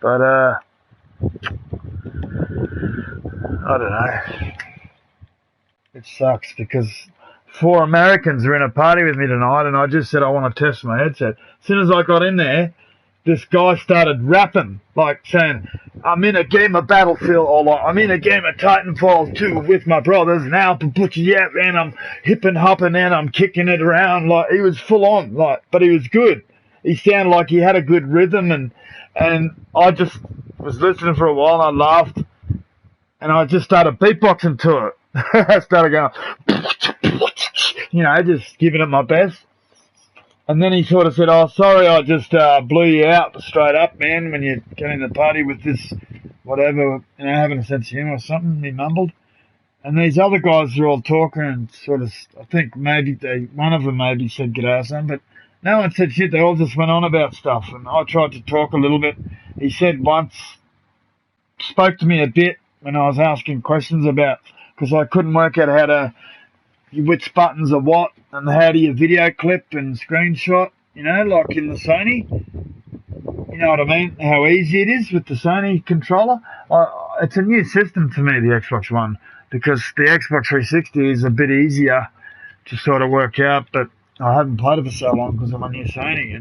But I don't know. It sucks because 4 Americans are in a party with me tonight, and I just said I want to test my headset. As soon as I got in there, this guy started rapping, like saying, I'm in a game of Battlefield, or like, I'm in a game of Titanfall 2 with my brothers, now, and I'm hip and hopping and I'm kicking it around. Like, he was full on, like, but he was good. He sounded like he had a good rhythm, and I just was listening for a while, and I laughed, and I just started beatboxing to it. I started going, just giving it my best. And then he sort of said, oh, sorry, I just blew you out straight up, man, when you get in the party with this, whatever, having a sense of humour or something, he mumbled. And these other guys are all talking and sort of, I think maybe one of them maybe said g'day or something, but no one said shit. They all just went on about stuff. And I tried to talk a little bit. He said once, spoke to me a bit when I was asking questions about, because I couldn't work out which buttons are what, and how do you video clip and screenshot, like in the Sony. You know what I mean? How easy it is with the Sony controller. It's a new system to me, the Xbox One, because the Xbox 360 is a bit easier to sort of work out, but I haven't played it for so long because I'm on new Sony,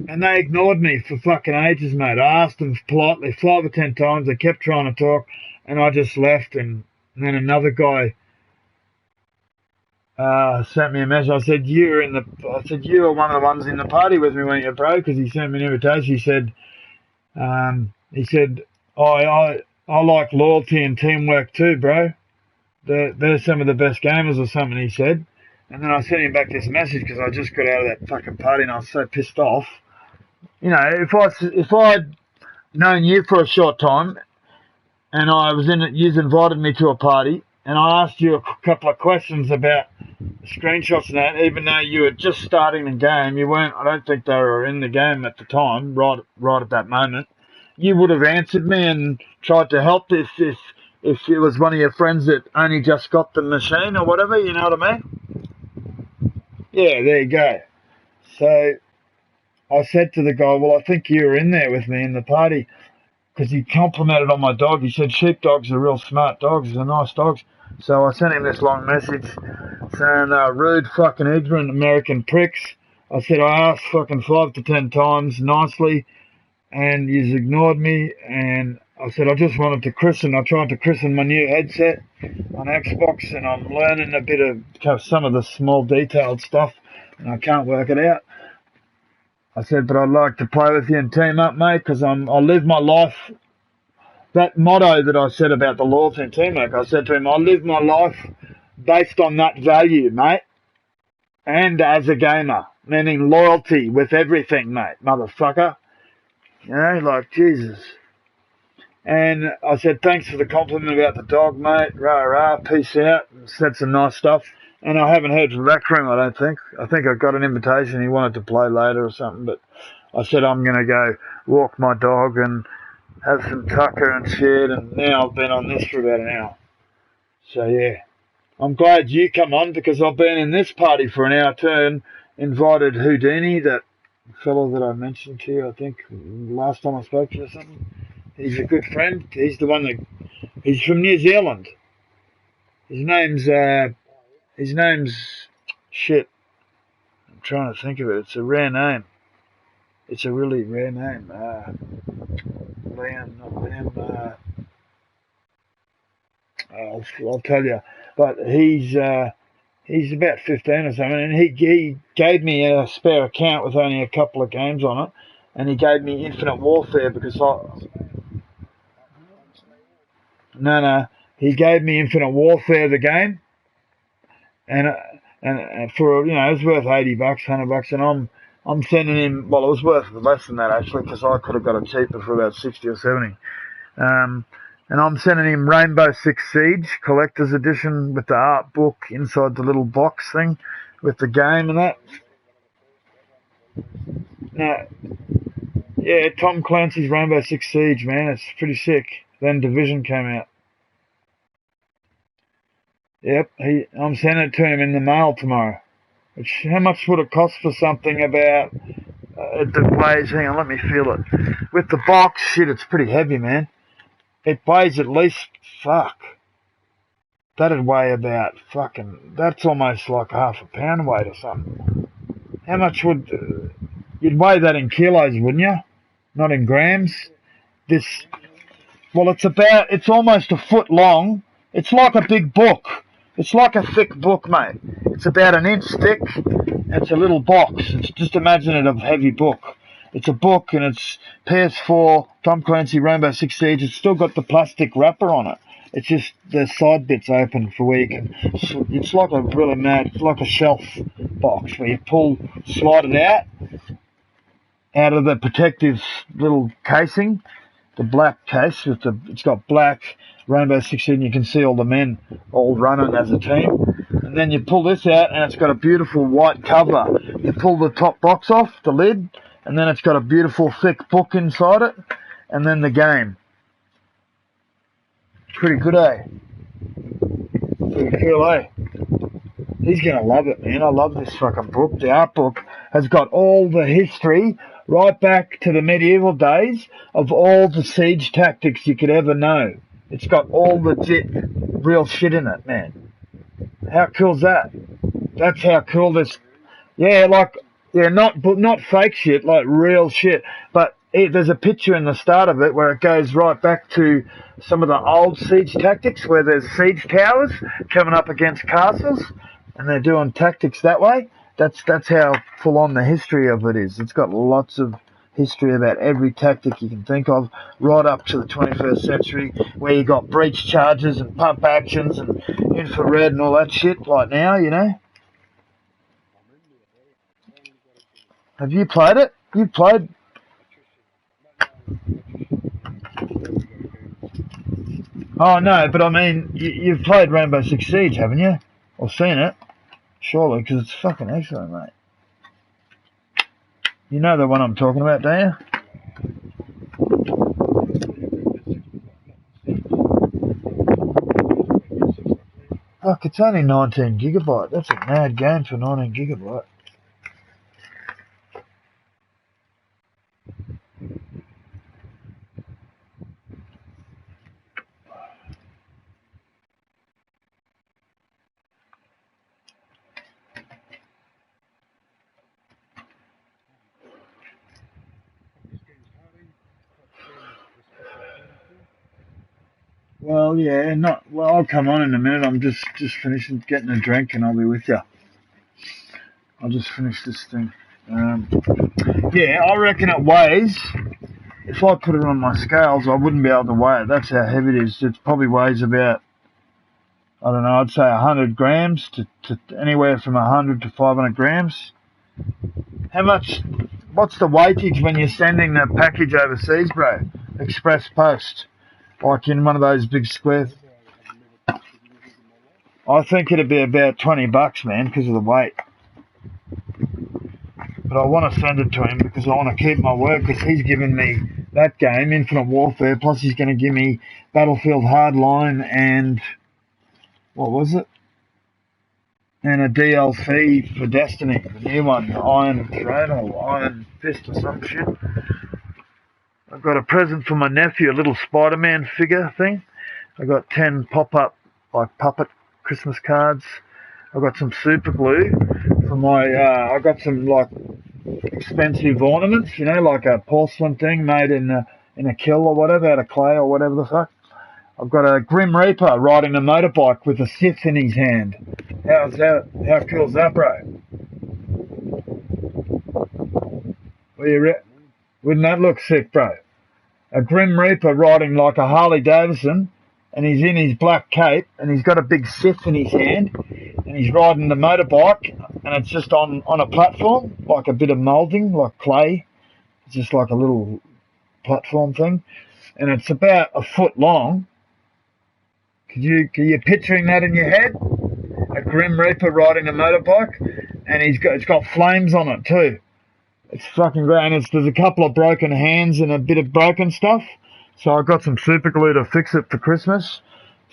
and they ignored me for fucking ages, mate. I asked them politely 5 or 10 times. They kept trying to talk, and I just left, and then another guy sent me a message. I said, you were one of the ones in the party with me, weren't you, bro? Because he sent me an invitation. He said, I like loyalty and teamwork too, bro. They're some of the best gamers or something, he said. And then I sent him back this message because I just got out of that fucking party and I was so pissed off. If I'd known you for a short time and you've invited me to a party and I asked you a couple of questions about screenshots and that, even though you were just starting the game, I don't think they were in the game at the time, right at that moment, you would have answered me and tried to help if it was one of your friends that only just got the machine or whatever, you know what I mean? Yeah, there you go. So I said to the guy, well, I think you were in there with me in the party, because he complimented on my dog. He said sheepdogs are real smart dogs, they're nice dogs. So I sent him this long message saying, rude fucking ignorant American pricks. I said, I asked fucking 5 to 10 times nicely, and you've ignored me, and I said, I just wanted to I tried to christen my new headset on Xbox, and I'm learning a bit of some of the small detailed stuff, and I can't work it out. I said, but I'd like to play with you and team up, mate, because I live my life. That motto that I said about the loyalty and teamwork, I said to him, I live my life based on that value, mate, and as a gamer, meaning loyalty with everything, mate, motherfucker. Like, Jesus. And I said, thanks for the compliment about the dog, mate. Rah, rah, peace out. Said some nice stuff. And I haven't heard from Raccoon, I don't think. I think I got an invitation. He wanted to play later or something. But I said, I'm going to go walk my dog and have some tucker and shit. And now I've been on this for about an hour. So, yeah. I'm glad you come on because I've been in this party for an hour too and invited Houdini, that fellow that I mentioned to you, I think, last time I spoke to you or something. He's a good friend. He's the one that... He's from New Zealand. His name's... Shit. I'm trying to think of it. It's a rare name. It's a really rare name. I'll tell you. But he's about 15 or something, and he gave me a spare account with only a couple of games on it, and he gave me Infinite Warfare because he gave me Infinite Warfare, the game, and for, it was worth $80, $100, and I'm sending him. Well, it was worth less than that actually, because I could have got it cheaper for about 60 or 70. And I'm sending him Rainbow Six Siege Collector's Edition with the art book inside the little box thing with the game and that. No, yeah, Tom Clancy's Rainbow Six Siege, man, it's pretty sick. Then Division came out. Yep, I'm sending it to him in the mail tomorrow. How much would it cost for something about the weighs? Hang on, let me feel it. With the box, shit, it's pretty heavy, man. It weighs at least, that'd weigh about that's almost like half a pound weight or something. How much would, you'd weigh that in kilos, wouldn't you? Not in grams? It's almost a foot long. It's like a big book. It's like a thick book, mate. It's about an inch thick. It's a little box. It's just imagine it a heavy book. It's a book and it's PS4, Tom Clancy, Rainbow Six Siege. It's still got the plastic wrapper on it. It's just the side bits open for where you can... It's like a really mad... It's like a shelf box where you slide it out of the protective little casing, the black case with it's got black Rainbow Six Siege, and you can see all the men all running as a team. And then you pull this out and it's got a beautiful white cover. You pull the top box off, the lid, and then it's got a beautiful thick book inside it, and then the game. Pretty good, eh? Pretty cool, eh? He's gonna love it, man. I love this fucking book. The art book has got all the history right back to the medieval days of all the siege tactics you could ever know. It's got all legit real shit in it, man. How cool's that? That's how cool this... Yeah, not fake shit, like real shit. But there's a picture in the start of it where it goes right back to some of the old siege tactics where there's siege towers coming up against castles and they're doing tactics that way. That's how full on the history of it is. It's got lots of history about every tactic you can think of, right up to the 21st century, where you got breach charges and pump actions and infrared and all that shit like now, Have you played it? You've played... Oh, no, but I mean, you've played Rainbow Six Siege, haven't you? Or seen it? Surely, because it's fucking excellent, mate. You know the one I'm talking about, don't you? Fuck, it's only 19 gigabyte. That's a mad game for 19 gigabyte. Well, yeah, I'll come on in a minute. I'm just finishing getting a drink and I'll be with you. I'll just finish this thing. Yeah, I reckon it weighs, if I put it on my scales, I wouldn't be able to weigh it. That's how heavy it is. It probably weighs about, I don't know, I'd say 100 grams to anywhere from 100 to 500 grams. What's the weightage when you're sending the package overseas, bro? Express post. Like in one of those big squares. I think it'd be about $20, man, because of the weight. But I want to send it to him because I want to keep my word, because he's given me that game, Infinite Warfare, plus he's going to give me Battlefield Hardline and, what was it? And a DLC for Destiny, the new one, Iron Throne or Iron Fist or some shit. I got a present for my nephew, a little Spider-Man figure thing. I got 10 pop-up, like puppet Christmas cards. I got some super glue for my, I got some like expensive ornaments, you know, like a porcelain thing made in a kiln or whatever, out of clay or whatever the fuck. I've got a Grim Reaper riding a motorbike with a Sith in his hand. How's that? How cool's that, bro? Wouldn't that look sick, bro? A Grim Reaper riding like a Harley Davidson, and he's in his black cape, and he's got a big Sith in his hand, and he's riding the motorbike, and it's just on a platform, like a bit of moulding, like clay. It's just like a little platform thing, and it's about a foot long. Are you picturing that in your head? A Grim Reaper riding a motorbike, and it's got flames on it too. It's fucking great, and there's a couple of broken hands and a bit of broken stuff. So I got some super glue to fix it for Christmas.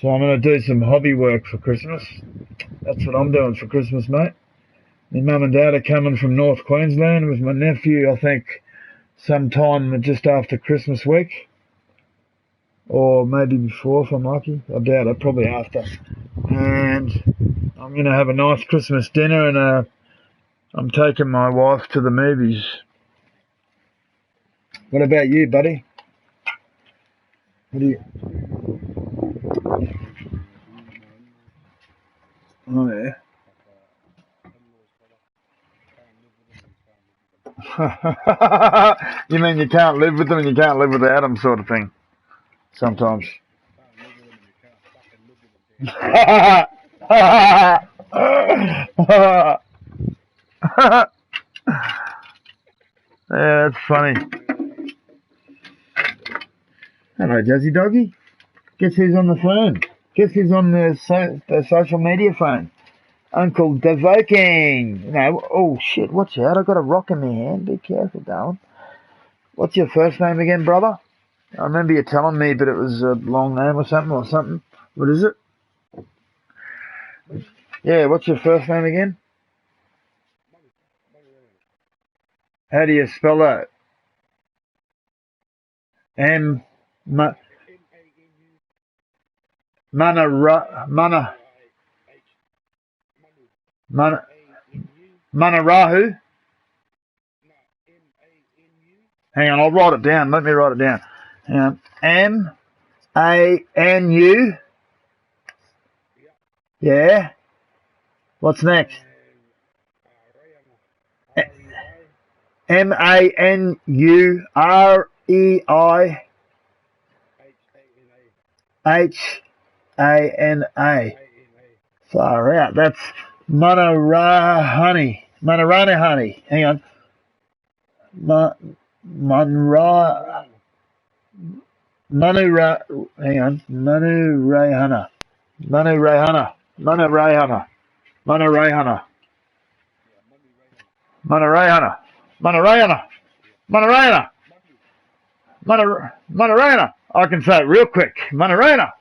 So I'm going to do some hobby work for Christmas. That's what I'm doing for Christmas, mate. My mum and dad are coming from North Queensland with my nephew, I think, sometime just after Christmas week. Or maybe before, if I'm lucky. I doubt it, probably after. And I'm going to have a nice Christmas dinner, and I'm taking my wife to the movies. What about you, buddy? What do you... Oh, yeah. You mean you can't live with them and you can't live without them, sort of thing? Sometimes. Yeah, that's funny. Hello, Jazzy Doggy. Guess who's on the phone? Guess who's on the social media phone? Uncle Devoking. No, oh shit, watch out. I got a rock in my hand. Be careful, darling. What's your first name again, brother? I remember you telling me, but it was a long name or something. What is it? Yeah, what's your first name again? How do you spell that? Manarahu? Hang on, I'll write it down. Let me write it down. M-A-N-U? Yeah. What's next? Manureihana. Far out. That's Manarahani. Manarahani. Hang on. Manurayhana. I can say it real quick. Manurayhana.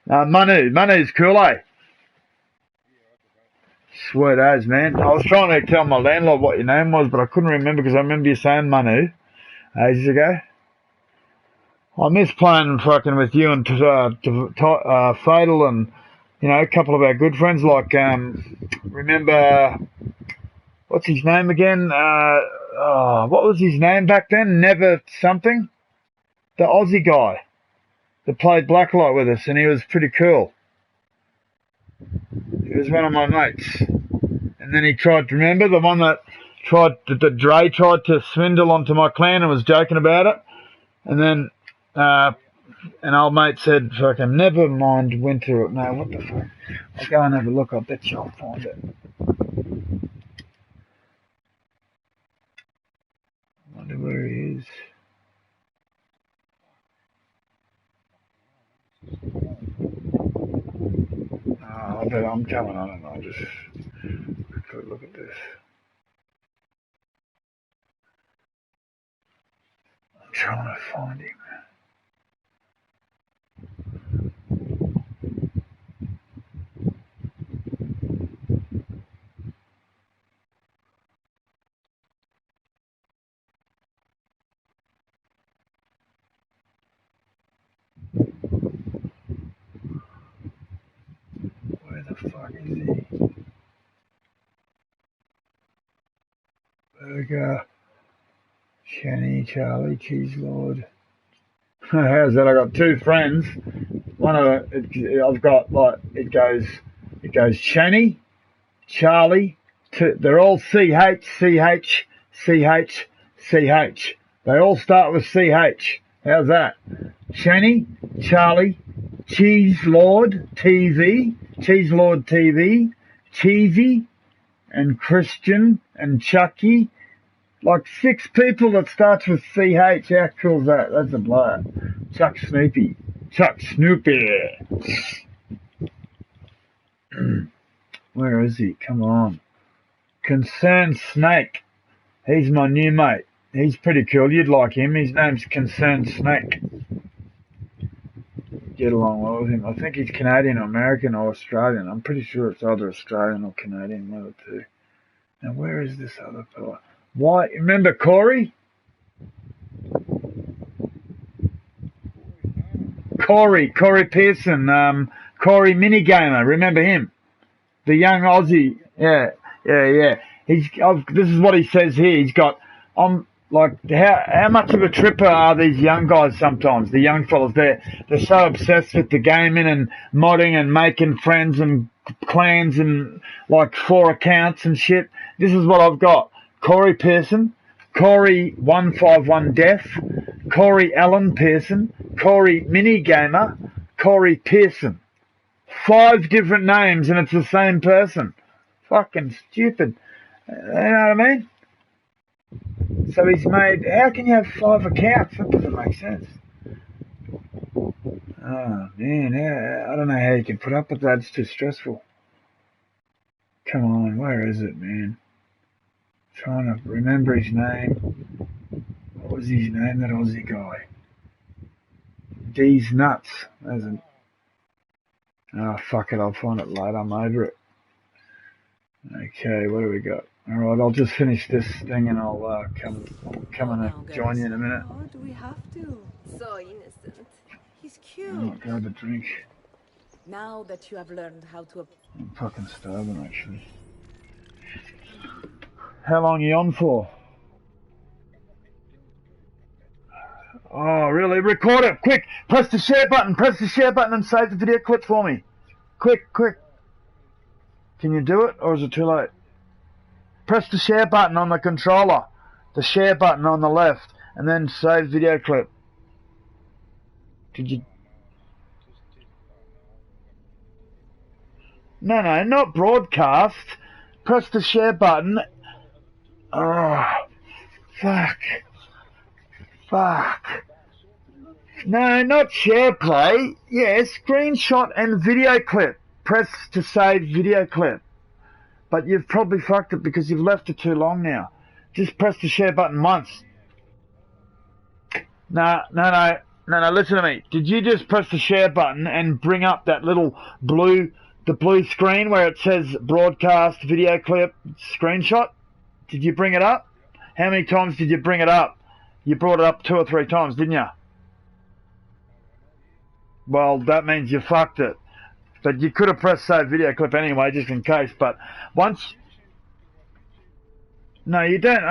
Manu's cool, eh? Sweet as, man. I was trying to tell my landlord what your name was, but I couldn't remember because I remember you saying Manu ages ago. I miss playing fucking with you and Fatal and, you know, a couple of our good friends. Like, remember, what's his name again? What was his name back then? Never something? The Aussie guy that played Blacklight with us, and he was pretty cool. He was one of my mates. And then he tried to, remember the one that Dre tried to swindle onto my clan and was joking about it? And then an old mate said, fucking, never mind winter. No, what the fuck? I'll go and have a look. I bet you I'll find it. I wonder where he is. I bet I'm coming on and I'll just quickly look at this. I'm trying to find him. Where the fuck is he? Burger, Shanny, Charlie, Cheese Lord. How's that? I got two friends. One of it, I've got like it goes Shanny, Charlie. They're all CH, CH, CH, CH. They all start with CH. How's that? Shanny, Charlie, Cheese Lord TV, Cheesy, and Christian and Chucky. Like 6 people that starts with CH. How cool is that? That's a blow. Chuck Snoopy. Where is he? Come on. Concerned Snake. He's my new mate. He's pretty cool. You'd like him. His name's Concerned Snake. Get along well with him. I think he's Canadian or American or Australian. I'm pretty sure it's either Australian or Canadian, one of the two. Now, where is this other fella? Why? Remember Corey? Corey Pearson, Corey Minigamer. Remember him? The young Aussie. Yeah. This is what he says here. He's got, like, how much of a tripper are these young guys sometimes? The young fellas, they're so obsessed with the gaming and modding and making friends and clans and like 4 accounts and shit. This is what I've got. Corey Pearson, Corey 151 Deaf, Corey Allen Pearson, Corey Minigamer, Corey Pearson. 5 different names and it's the same person. Fucking stupid. You know what I mean? So he's made, how can you have 5 accounts? That doesn't make sense. Oh man, yeah, I don't know how you can put up with that. It's too stressful. Come on, where is it, man? Trying to remember his name. What was his name, that Aussie guy? D's Nuts. Oh, fuck it, I'll find it later. I'm over it. Okay, what do we got? Alright, I'll just finish this thing and I'll come and join you in a minute. Oh, do we have to? So innocent. He's cute. I'll grab a drink. Now that you have learned how to... I'm fucking starving, actually. How long are you on for? Oh, really? Record it! Quick! Press the share button! Press the share button and save the video clip for me. Quick! Can you do it, or is it too late? Press the share button on the controller. The share button on the left, and then save video clip. Did you... No, not broadcast. Press the share button. Oh, fuck. No, not share play. Yeah, screenshot and video clip. Press to save video clip. But you've probably fucked it because you've left it too long now. Just press the share button once. No, listen to me. Did you just press the share button and bring up that little blue screen where it says broadcast video clip screenshot? Did you bring it up? How many times did you bring it up? You brought it up 2 or 3 times, didn't you? Well, that means you fucked it. But you could have pressed save video clip anyway, just in case. But once... No, you don't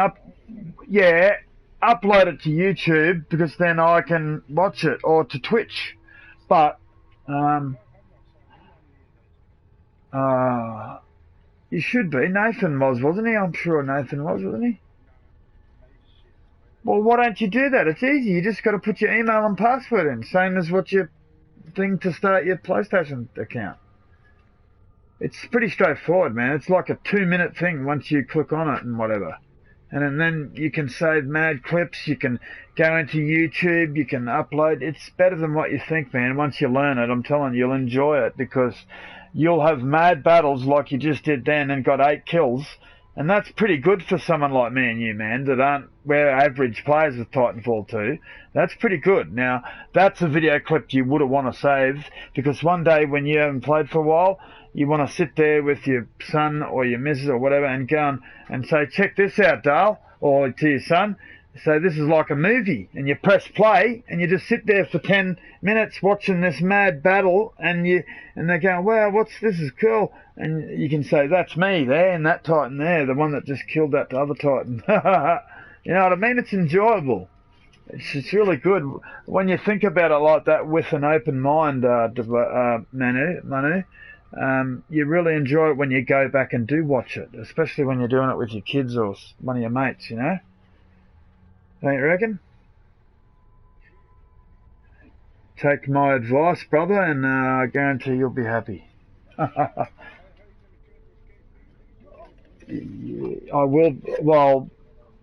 upload it to YouTube because then I can watch it, or to Twitch. But, you should be. Nathan was, wasn't he? I'm sure Nathan was, wasn't he? Well, why don't you do that? It's easy. You just got to put your email and password in. Same as what your thing to start your PlayStation account. It's pretty straightforward, man. It's like a 2-minute thing once you click on it and whatever. And then you can save mad clips, you can go into YouTube, you can upload. It's better than what you think, man. Once you learn it, I'm telling you, you'll enjoy it, because you'll have mad battles like you just did then and got 8 kills. And that's pretty good for someone like me and you, man, that aren't, we're average players with Titanfall 2. That's pretty good. Now, that's a video clip you would have want to save, because one day when you haven't played for a while, you want to sit there with your son or your missus or whatever and go and say, check this out, Dale, or to your son, say, this is like a movie, and you press play and you just sit there for 10 minutes watching this mad battle, and they're going, wow, this is cool. And you can say, that's me there, and that Titan there, the one that just killed that other Titan. You know what I mean? It's enjoyable. It's really good when you think about it like that with an open mind, Manu. You really enjoy it when you go back and do watch it, especially when you're doing it with your kids or one of your mates, you know? Don't you reckon? Take my advice, brother, and I guarantee you'll be happy. I will.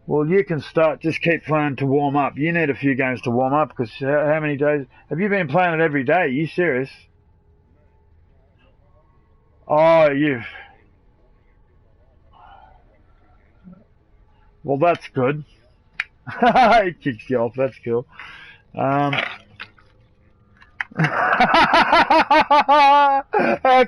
Well, you can start. Just keep playing to warm up. You need a few games to warm up, because how many days have you been playing it every day? Are you serious? Oh, well, that's good. He kicks you off. That's cool. How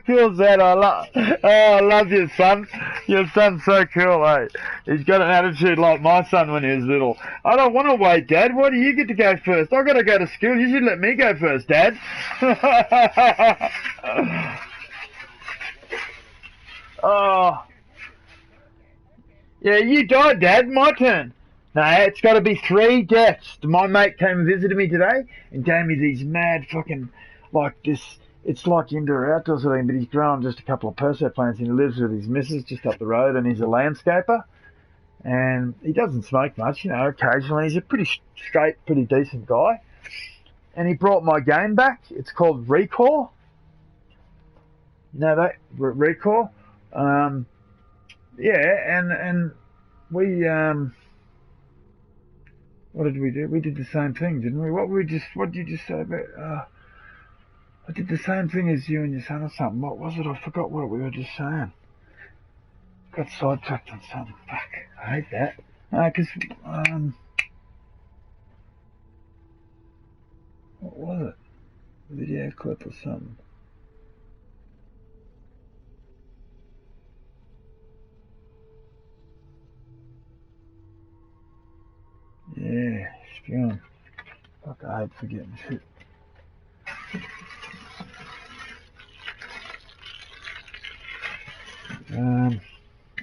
cool is that? I love your son. Your son's so cool, eh? He's got an attitude like my son when he was little. I don't want to wait, Dad. Why do you get to go first? I've got to go to school. You should let me go first, Dad. Oh. Yeah, you died, Dad. My turn. No, it's got to be 3 deaths. My mate came and visited me today and gave me these mad fucking, like this, it's like indoor outdoor sort of thing, but he's grown just a couple of Perso plants and he lives with his missus just up the road, and he's a landscaper. And he doesn't smoke much, you know, occasionally. He's a pretty straight, pretty decent guy. And he brought my game back. It's called Recall. You know that? Recall? Yeah, and we, what did we do? We did the same thing, didn't we? What did you just say about, I did the same thing as you and your son or something. What was it? I forgot what we were just saying. Got sidetracked on something. Fuck. I hate that. What was it? A video clip or something. Yeah, spewing. Fuck, I hate forgetting shit.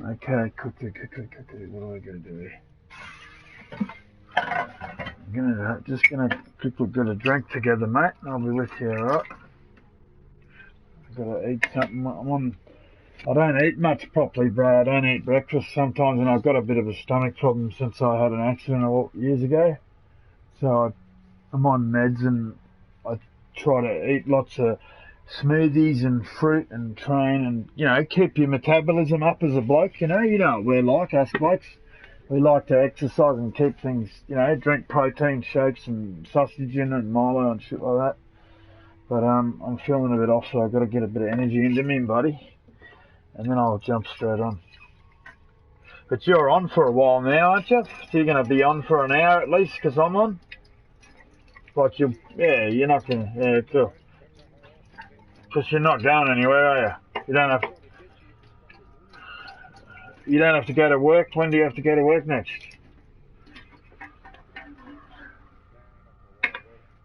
Okay, quickly, what am I going to do here? I'm just gonna quickly get a drink together, mate, and I'll be with you, alright? I've got to eat something. I don't eat much properly, bro. I don't eat breakfast sometimes, and I've got a bit of a stomach problem since I had an accident years ago. So I'm on meds, and I try to eat lots of smoothies and fruit and train and, you know, keep your metabolism up as a bloke, you know what we're like, us blokes. We like to exercise and keep things, you know, drink protein shakes and sausage in and Milo and shit like that. But I'm feeling a bit off, so I've got to get a bit of energy into me, buddy. And then I'll jump straight on. But you're on for a while now, aren't you? So you're going to be on for an hour at least, because I'm on? Like you're not going to, yeah, cool. Because you're not going anywhere, are you? You don't have to go to work. When do you have to go to work next?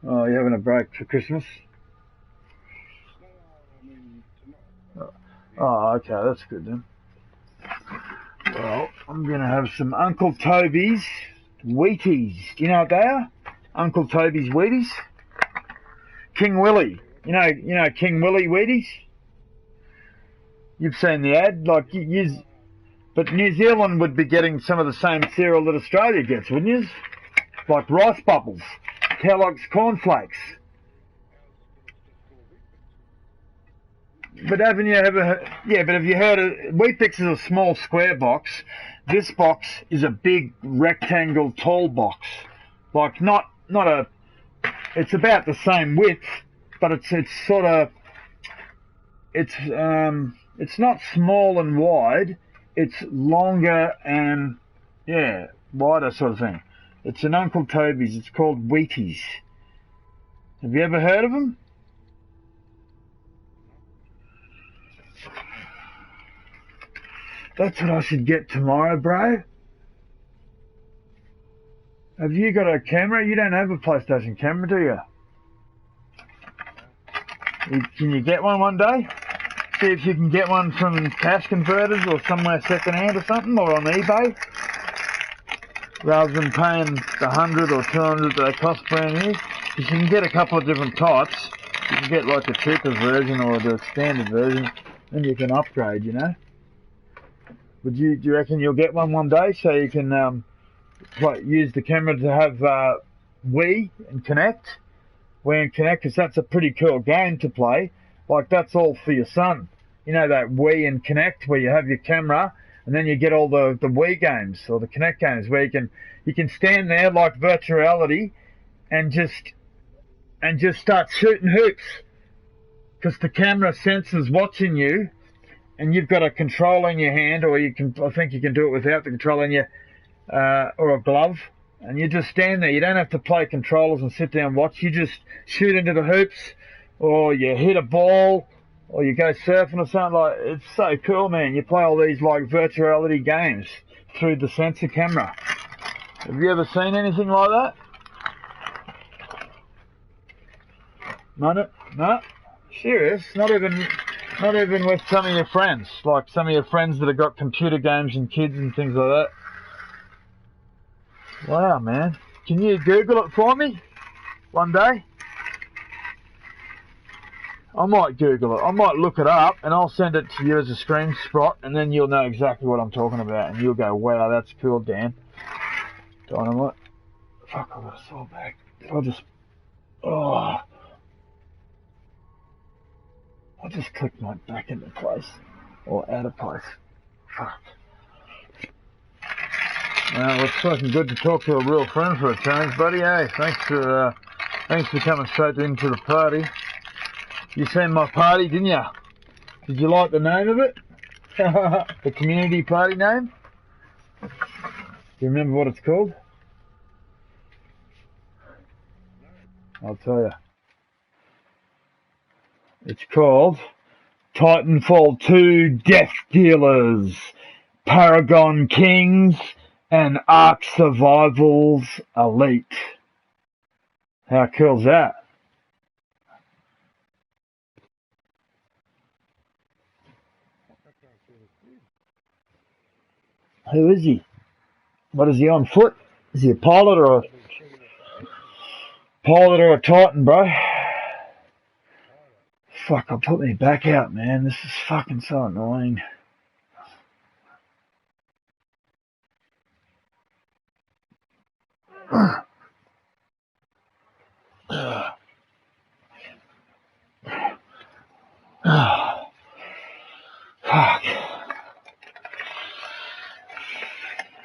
Oh, you're having a break for Christmas? Oh, okay, that's good then. Well, I'm going to have some Uncle Toby's Wheaties. Do you know what they are? Uncle Toby's Wheaties? King Willie. You know King Willie Wheaties? You've seen the ad, like but New Zealand would be getting some of the same cereal that Australia gets, wouldn't you? Like Rice Bubbles, Kellogg's Cornflakes. But haven't you ever? Yeah, but have you heard of? Weet-Bix is a small square box. This box is a big rectangle tall box. Like not a. It's about the same width, but it's sort of. It's not small and wide. It's longer and wider sort of thing. It's an Uncle Toby's. It's called Wheaties. Have you ever heard of them? That's what I should get tomorrow, bro. Have you got a camera? You don't have a PlayStation camera, do you? Can you get one day? See if you can get one from Cash Converters or somewhere second-hand or something, or on eBay. Rather than paying the 100 or 200 that they cost brand new. Because you can get a couple of different types. You can get like the cheaper version or the standard version, and you can upgrade, you know. Do you reckon you'll get one day so you can use the camera to have Wii and Connect? Wii and Connect, because that's a pretty cool game to play. Like, that's all for your son. You know, that Wii and Connect where you have your camera and then you get all the Wii games or the Connect games where you can stand there like virtual reality and just start shooting hoops because the camera senses watching you. And you've got a control in your hand, or I think you can do it without the control in your, or a glove, and you just stand there. You don't have to play controllers and sit there and watch. You just shoot into the hoops, or you hit a ball, or you go surfing or something. Like, it's so cool, man. You play all these like virtual reality games through the sensor camera. Have you ever seen anything like that? No? Serious? Not even with some of your friends, like some of your friends that have got computer games and kids and things like that. Wow, man. Can you Google it for me one day? I might Google it. I might look it up and I'll send it to you as a screenshot and then you'll know exactly what I'm talking about and you'll go, wow, that's cool, Dan. Dynamite. Fuck, I've got a sore back. I'll just click my back into place or out of place. Fuck. Well, it's fucking good to talk to a real friend for a change, buddy. Hey, thanks for coming straight into the party. You seen my party, didn't you? Did you like the name of it? The community party name? Do you remember what it's called? I'll tell you. It's called Titanfall 2 Death Dealers, Paragon Kings, and Ark Survivals Elite. How cool's that? Who is he? What is he, on foot? Is he a pilot or a Titan, bro? Fuck, I'll put me back out, man. This is fucking so annoying. Fuck.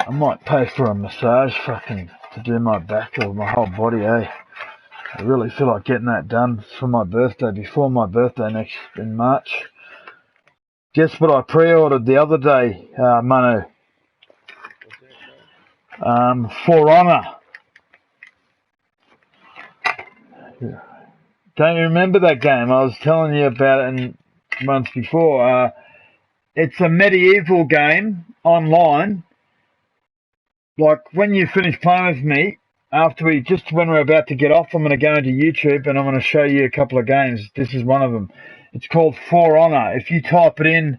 I might pay for a massage fucking to do my back or my whole body, eh? I really feel like getting that done for my birthday, before my birthday in March. Guess what I pre-ordered the other day, Manu? For Honor. Don't you remember that game? I was telling you about it once before. It's a medieval game online. Like, when you finish playing with me, when we're about to get off, I'm going to go into YouTube and I'm going to show you a couple of games. This is one of them. It's called For Honor. If you type it in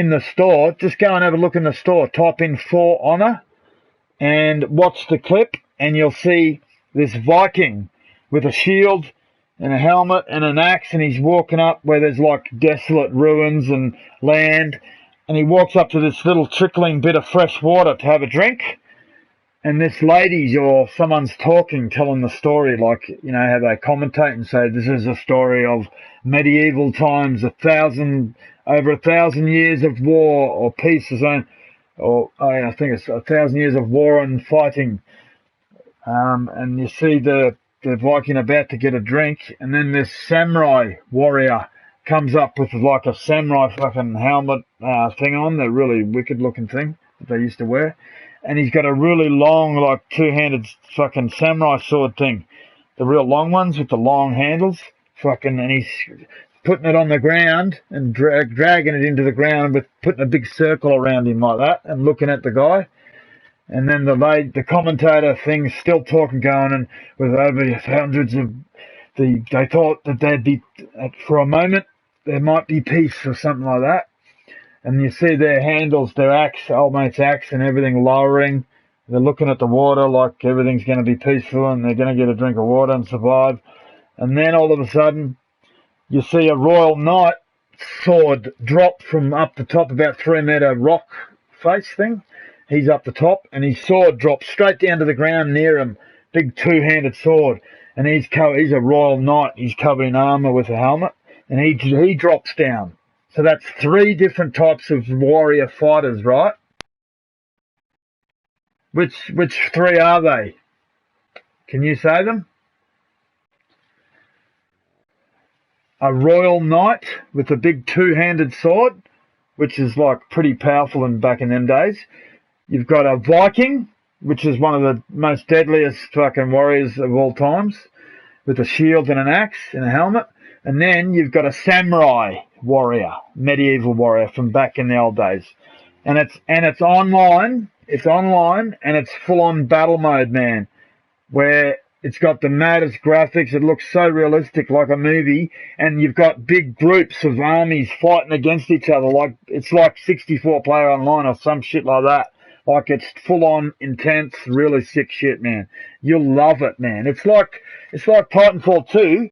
the store, just go and have a look in the store. Type in For Honor and watch the clip and you'll see this Viking with a shield and a helmet and an axe, and he's walking up where there's like desolate ruins and land, and he walks up to this little trickling bit of fresh water to have a drink. and this lady's or someone's talking, telling the story, like, you know, how they commentate and say, this is a story of medieval times, over 1,000 years of war or peace, or I think it's 1,000 years of war and fighting. And you see the Viking about to get a drink, and then this samurai warrior comes up with like a samurai fucking helmet thing on, the really wicked looking thing that they used to wear. And he's got a really long, like, two-handed fucking samurai sword thing. The real long ones with the long handles. And he's putting it on the ground and dragging it into the ground with putting a big circle around him like that and looking at the guy. And then the commentator thing's still talking, going, and with over hundreds of they thought that they'd be, for a moment, there might be peace or something like that. And you see their handles, their axe, old mate's axe and everything lowering. They're looking at the water like everything's going to be peaceful and they're going to get a drink of water and survive. And then all of a sudden, you see a Royal Knight sword drop from up the top, about 3-meter rock face thing. He's up the top and his sword drops straight down to the ground near him. Big two-handed sword. And he's a Royal Knight. He's covered in armour with a helmet. And he drops down. So that's 3 different types of warrior fighters, right? Which 3 are they? Can you say them? A Royal Knight with a big two-handed sword, which is like pretty powerful back in them days. You've got a Viking, which is one of the most deadliest fucking warriors of all times, with a shield and an axe and a helmet. And then you've got a samurai warrior, medieval warrior from back in the old days. And it's online. It's online and it's full on battle mode, man, where it's got the maddest graphics. It looks so realistic, like a movie. And you've got big groups of armies fighting against each other. Like, it's like 64 player online or some shit like that. Like, it's full on intense, really sick shit, man. You'll love it, man. It's like Titanfall 2.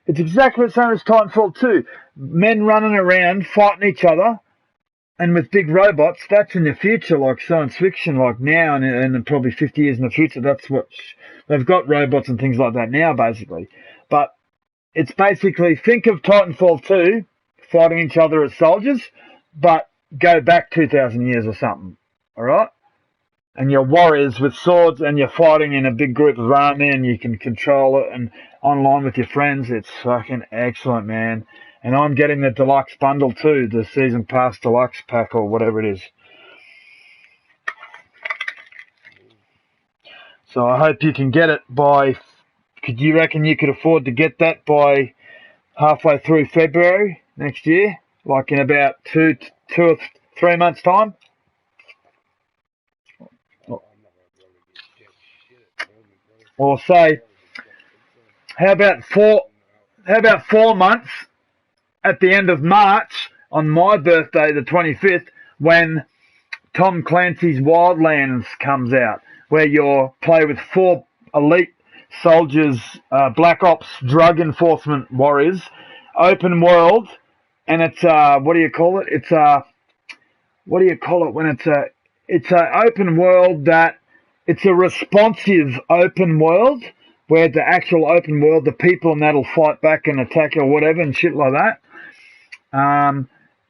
It's exactly the same as Titanfall 2. Men running around, fighting each other, and with big robots. That's in the future, like science fiction, like now, and probably 50 years in the future. That's what they've got, robots and things like that now, basically. But it's basically, think of Titanfall 2 fighting each other as soldiers, but go back 2,000 years or something. All right? And you're warriors with swords, and you're fighting in a big group of army, and you can control it, and online with your friends. It's fucking excellent, man. And I'm getting the deluxe bundle too, the season pass deluxe pack or whatever it is. So I hope you can get it by, could you reckon you could afford to get that by halfway through February next year? Like in about 2 or 3 months time? Or say, how about 4 months at the end of March on my birthday, the 25th, when Tom Clancy's Wildlands comes out, where you play with 4 elite soldiers, Black Ops drug enforcement warriors, open world, and it's what do you call it? It's what do you call it when it's a open world that it's a responsive open world where the actual open world, the people in that'll fight back and attack or whatever and shit like that.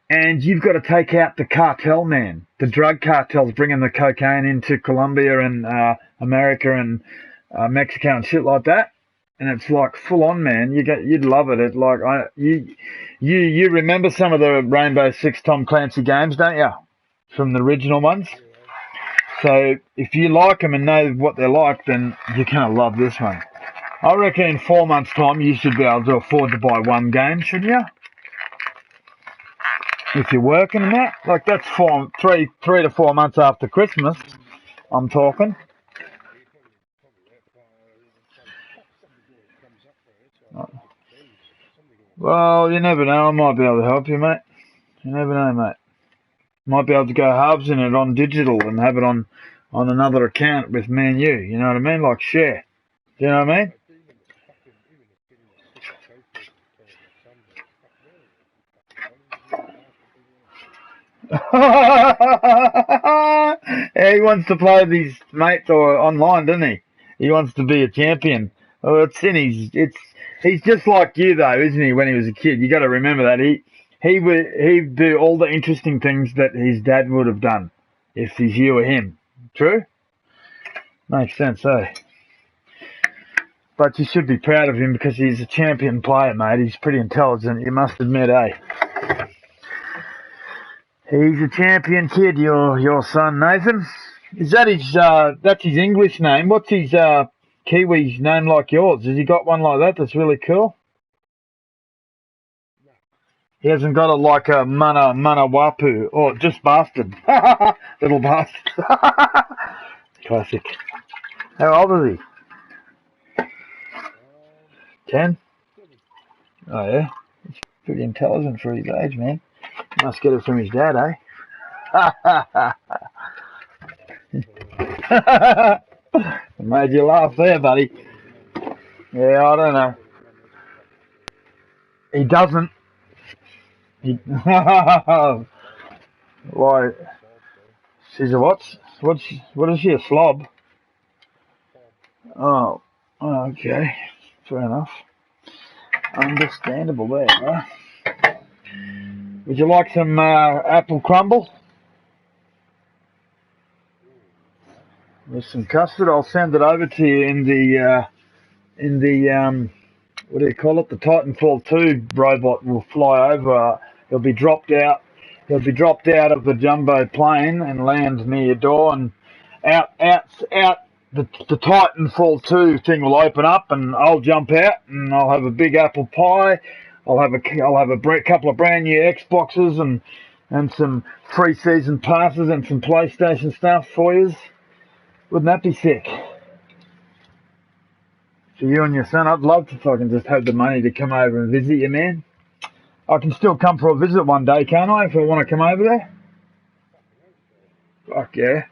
And you've got to take out the cartel, man. The drug cartels bringing the cocaine into Colombia and America and Mexico and shit like that. And it's like full on, man. You'd love it. It's like you remember some of the Rainbow Six Tom Clancy games, don't you? From the original ones. So if you like them and know what they're like, then you're gonna love this one. I reckon in 4 months' time you should be able to afford to buy 1 game, shouldn't you? If you're working and that, like that's 3 to 4 months after Christmas, I'm talking. Well, you never know. I might be able to help you, mate. You never know, mate. Might be able to go halves in it on digital and have it on another account with me and you. You know what I mean? Like share. Do you know what I mean? Yeah, he wants to play with his mates or online, doesn't he? He wants to be a champion. Well, it's in his. He's just like you though, isn't he? When he was a kid, you got to remember that he'd do all the interesting things that his dad would have done if he's you or him. True? Makes sense, eh? But you should be proud of him because he's a champion player, mate. He's pretty intelligent, you must admit, eh? He's a champion kid, your son, Nathan. Is that that's his English name? What's his, Kiwi's name like yours? Has he got one like that that's really cool? He hasn't got it like a Mana Wapu, or just Bastard. Little bastard. Classic. How old is he? 10? Oh yeah? He's pretty intelligent for his age, man. Must get it from his dad, eh? Made you laugh there, buddy. Yeah, I don't know. He doesn't. Why? She's a what? What is she, a slob? Oh, okay. Fair enough. Understandable there, huh? Would you like some apple crumble? With some custard, I'll send it over to you in the what do you call it? The Titanfall 2 robot will fly over. He'll be dropped out. He'll be dropped out of the jumbo plane and land near your door, and out. The Titanfall 2 thing will open up, and I'll jump out, and I'll have a big apple pie. I'll have a couple of brand new Xboxes and some free season passes and some PlayStation stuff for you. Wouldn't that be sick? For you and your son, I'd love to fucking just have the money to come over and visit you, man. I can still come for a visit one day, can't I, if I want to come over there? Fuck yeah.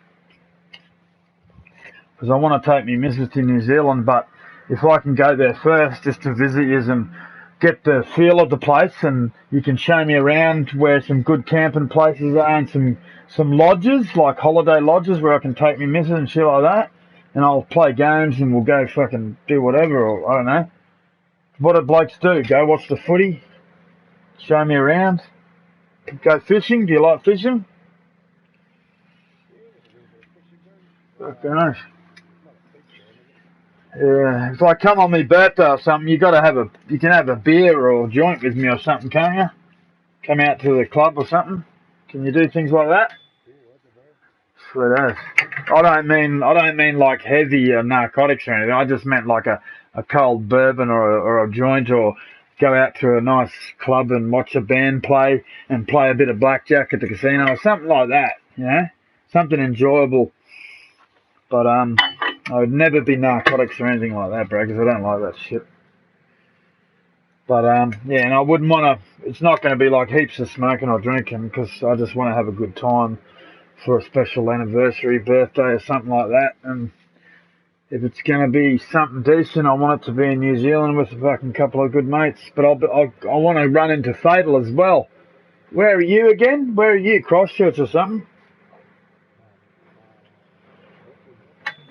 Because I want to take me missus to New Zealand, but if I can go there first just to visit you and get the feel of the place, and you can show me around where some good camping places are and some lodges, like holiday lodges where I can take me missus and shit like that, and I'll play games and we'll go fucking do whatever, or I don't know. What do blokes do? Go watch the footy? Show me around? Go fishing? Do you like fishing? Fucking nice. Yeah, if I come on my birthday or something, you can have a beer or a joint with me or something, can't you? Come out to the club or something. Can you do things like that? Sweet as. I don't mean like heavy narcotics or anything. I just meant like a cold bourbon or a joint, or go out to a nice club and watch a band play and play a bit of blackjack at the casino or something like that. You know, something enjoyable. But I would never be narcotics or anything like that, bro, because I don't like that shit. But yeah, and I wouldn't want to. It's not going to be like heaps of smoking or drinking, because I just want to have a good time for a special anniversary, birthday, or something like that. And if it's going to be something decent, I want it to be in New Zealand with a fucking couple of good mates. But I want to run into Fatal as well. Where are you again? Where are you? Christchurch or something?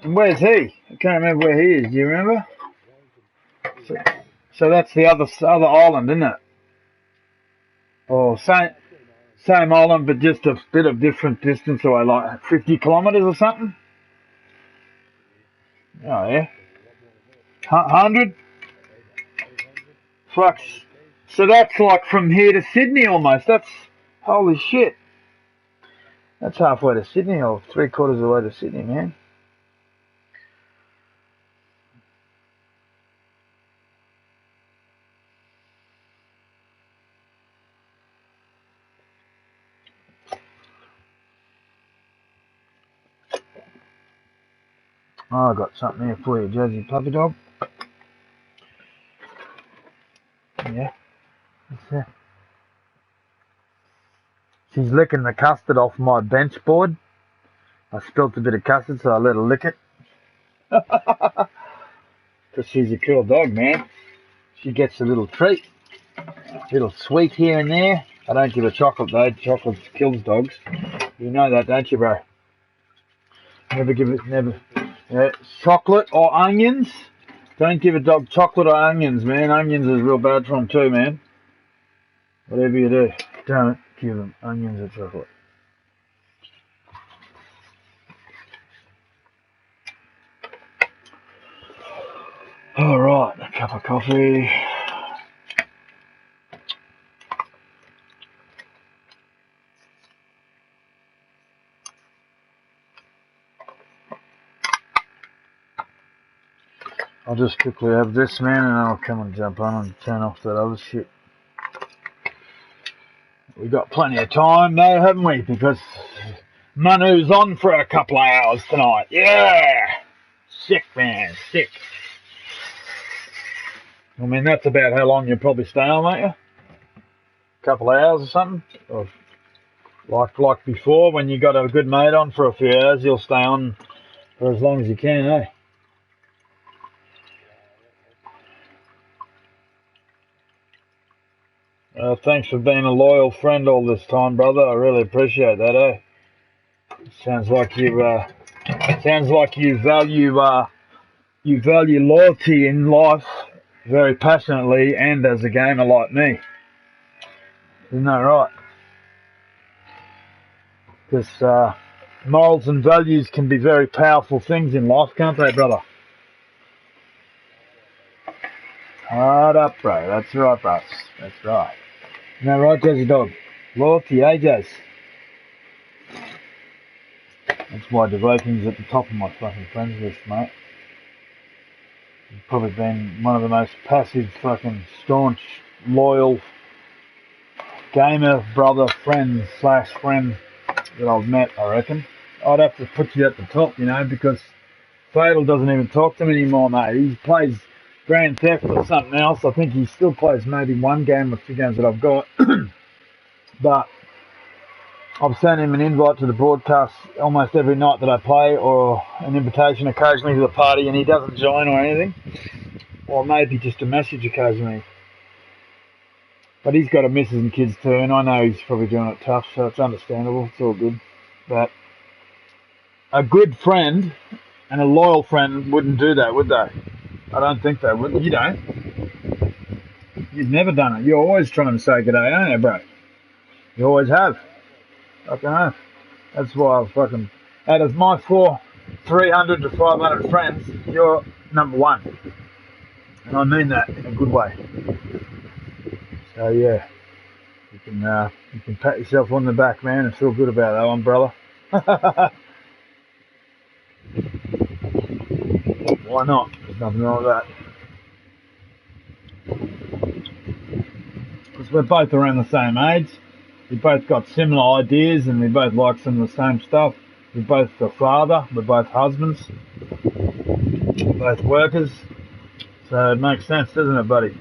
And where's he? I can't remember where he is. Do you remember? So that's the other island, isn't it? Or same island, but just a bit of different distance away, like 50 kilometres or something. Oh yeah, 100. Fuck. So that's like from here to Sydney almost. That's holy shit. That's halfway to Sydney, or 3/4 of the way to Sydney, man. Oh, I got something here for you, Jersey puppy dog. Yeah, that's it. She's licking the custard off my bench board. I spilt a bit of custard, so I let her lick it. Because she's a cool dog, man. She gets a little treat. A little sweet here and there. I don't give a chocolate though. Chocolate kills dogs. You know that, don't you, bro? Never give it, never. Yeah, chocolate or onions. Don't give a dog chocolate or onions, man. Onions is real bad for them too, man. Whatever you do, don't give them onions or chocolate. Alright, a cup of coffee. I'll just quickly have this, man, and then I'll come and jump on and turn off that other shit. We've got plenty of time though, haven't we? Because Manu's on for a couple of hours tonight. Yeah! Sick, man, sick. I mean, that's about how long you'll probably stay on, won't you? A couple of hours or something? Or like before, when you got a good mate on for a few hours, you'll stay on for as long as you can, eh? Thanks for being a loyal friend all this time, brother. I really appreciate that, eh? Sounds like you value loyalty in life very passionately, and as a gamer like me. Isn't that right? Because morals and values can be very powerful things in life, can't they, brother? Hard up, bro. That's right, bro. That's right. Isn't that right, Jazzy Dog? Loyalty, eh, Jazz? That's why Devoking's at the top of my fucking friends list, mate. He's probably been one of the most passive, fucking staunch, loyal gamer, brother, friend / friend that I've met, I reckon. I'd have to put you at the top, you know, because Fatal doesn't even talk to me anymore, mate. He plays Grand Theft or something else. I think he still plays maybe one game or two games that I've got. But I've sent him an invite to the broadcast almost every night that I play, or an invitation occasionally to the party, and he doesn't join or anything. Or maybe just a message occasionally. But he's got a missus and kids too, and I know he's probably doing it tough, so it's understandable. It's all good. But a good friend and a loyal friend wouldn't do that, would they? I don't think they would. You don't. You've never done it. You're always trying to say good day, aren't you, bro? You always have. Fucking hell. That's why I fucking... Out of my 300 to 500 friends, you're number one. And I mean that in a good way. So yeah, you can pat yourself on the back, man, and feel good about that one, brother. Why not? There's nothing wrong with that. Because we're both around the same age. We both got similar ideas, and we both like some of the same stuff. We're both a father. We're both husbands. We're both workers. So it makes sense, doesn't it, buddy?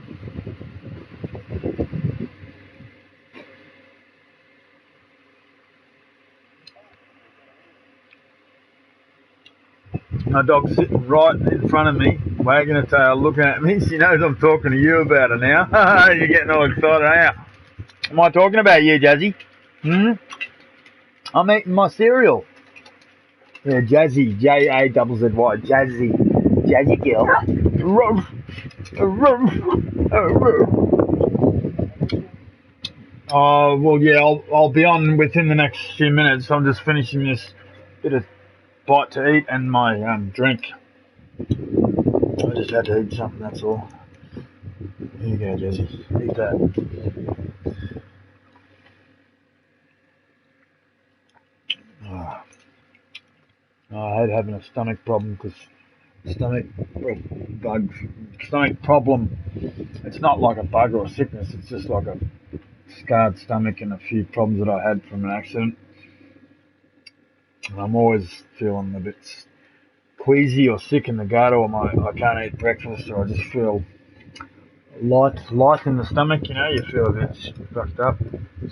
My dog's sitting right in front of me, wagging her tail, looking at me. She knows I'm talking to you about her now. You're getting all excited, aren't you? Am I talking about you, Jazzy? I'm eating my cereal. Yeah, Jazzy, J-A-Z-Z-Y, Jazzy. Jazzy girl. Oh, well, yeah, I'll be on within the next few minutes. I'm just finishing this bit of bite to eat and my drink. I just had to eat something, that's all. Here you go, Jesse. Eat that. I hate having a stomach problem because stomach problem, it's not like a bug or a sickness, it's just like a scarred stomach and a few problems that I had from an accident. And I'm always feeling a bit queasy or sick in the gut, or I can't eat breakfast, or I just feel light in the stomach, you know, you feel a bit fucked up,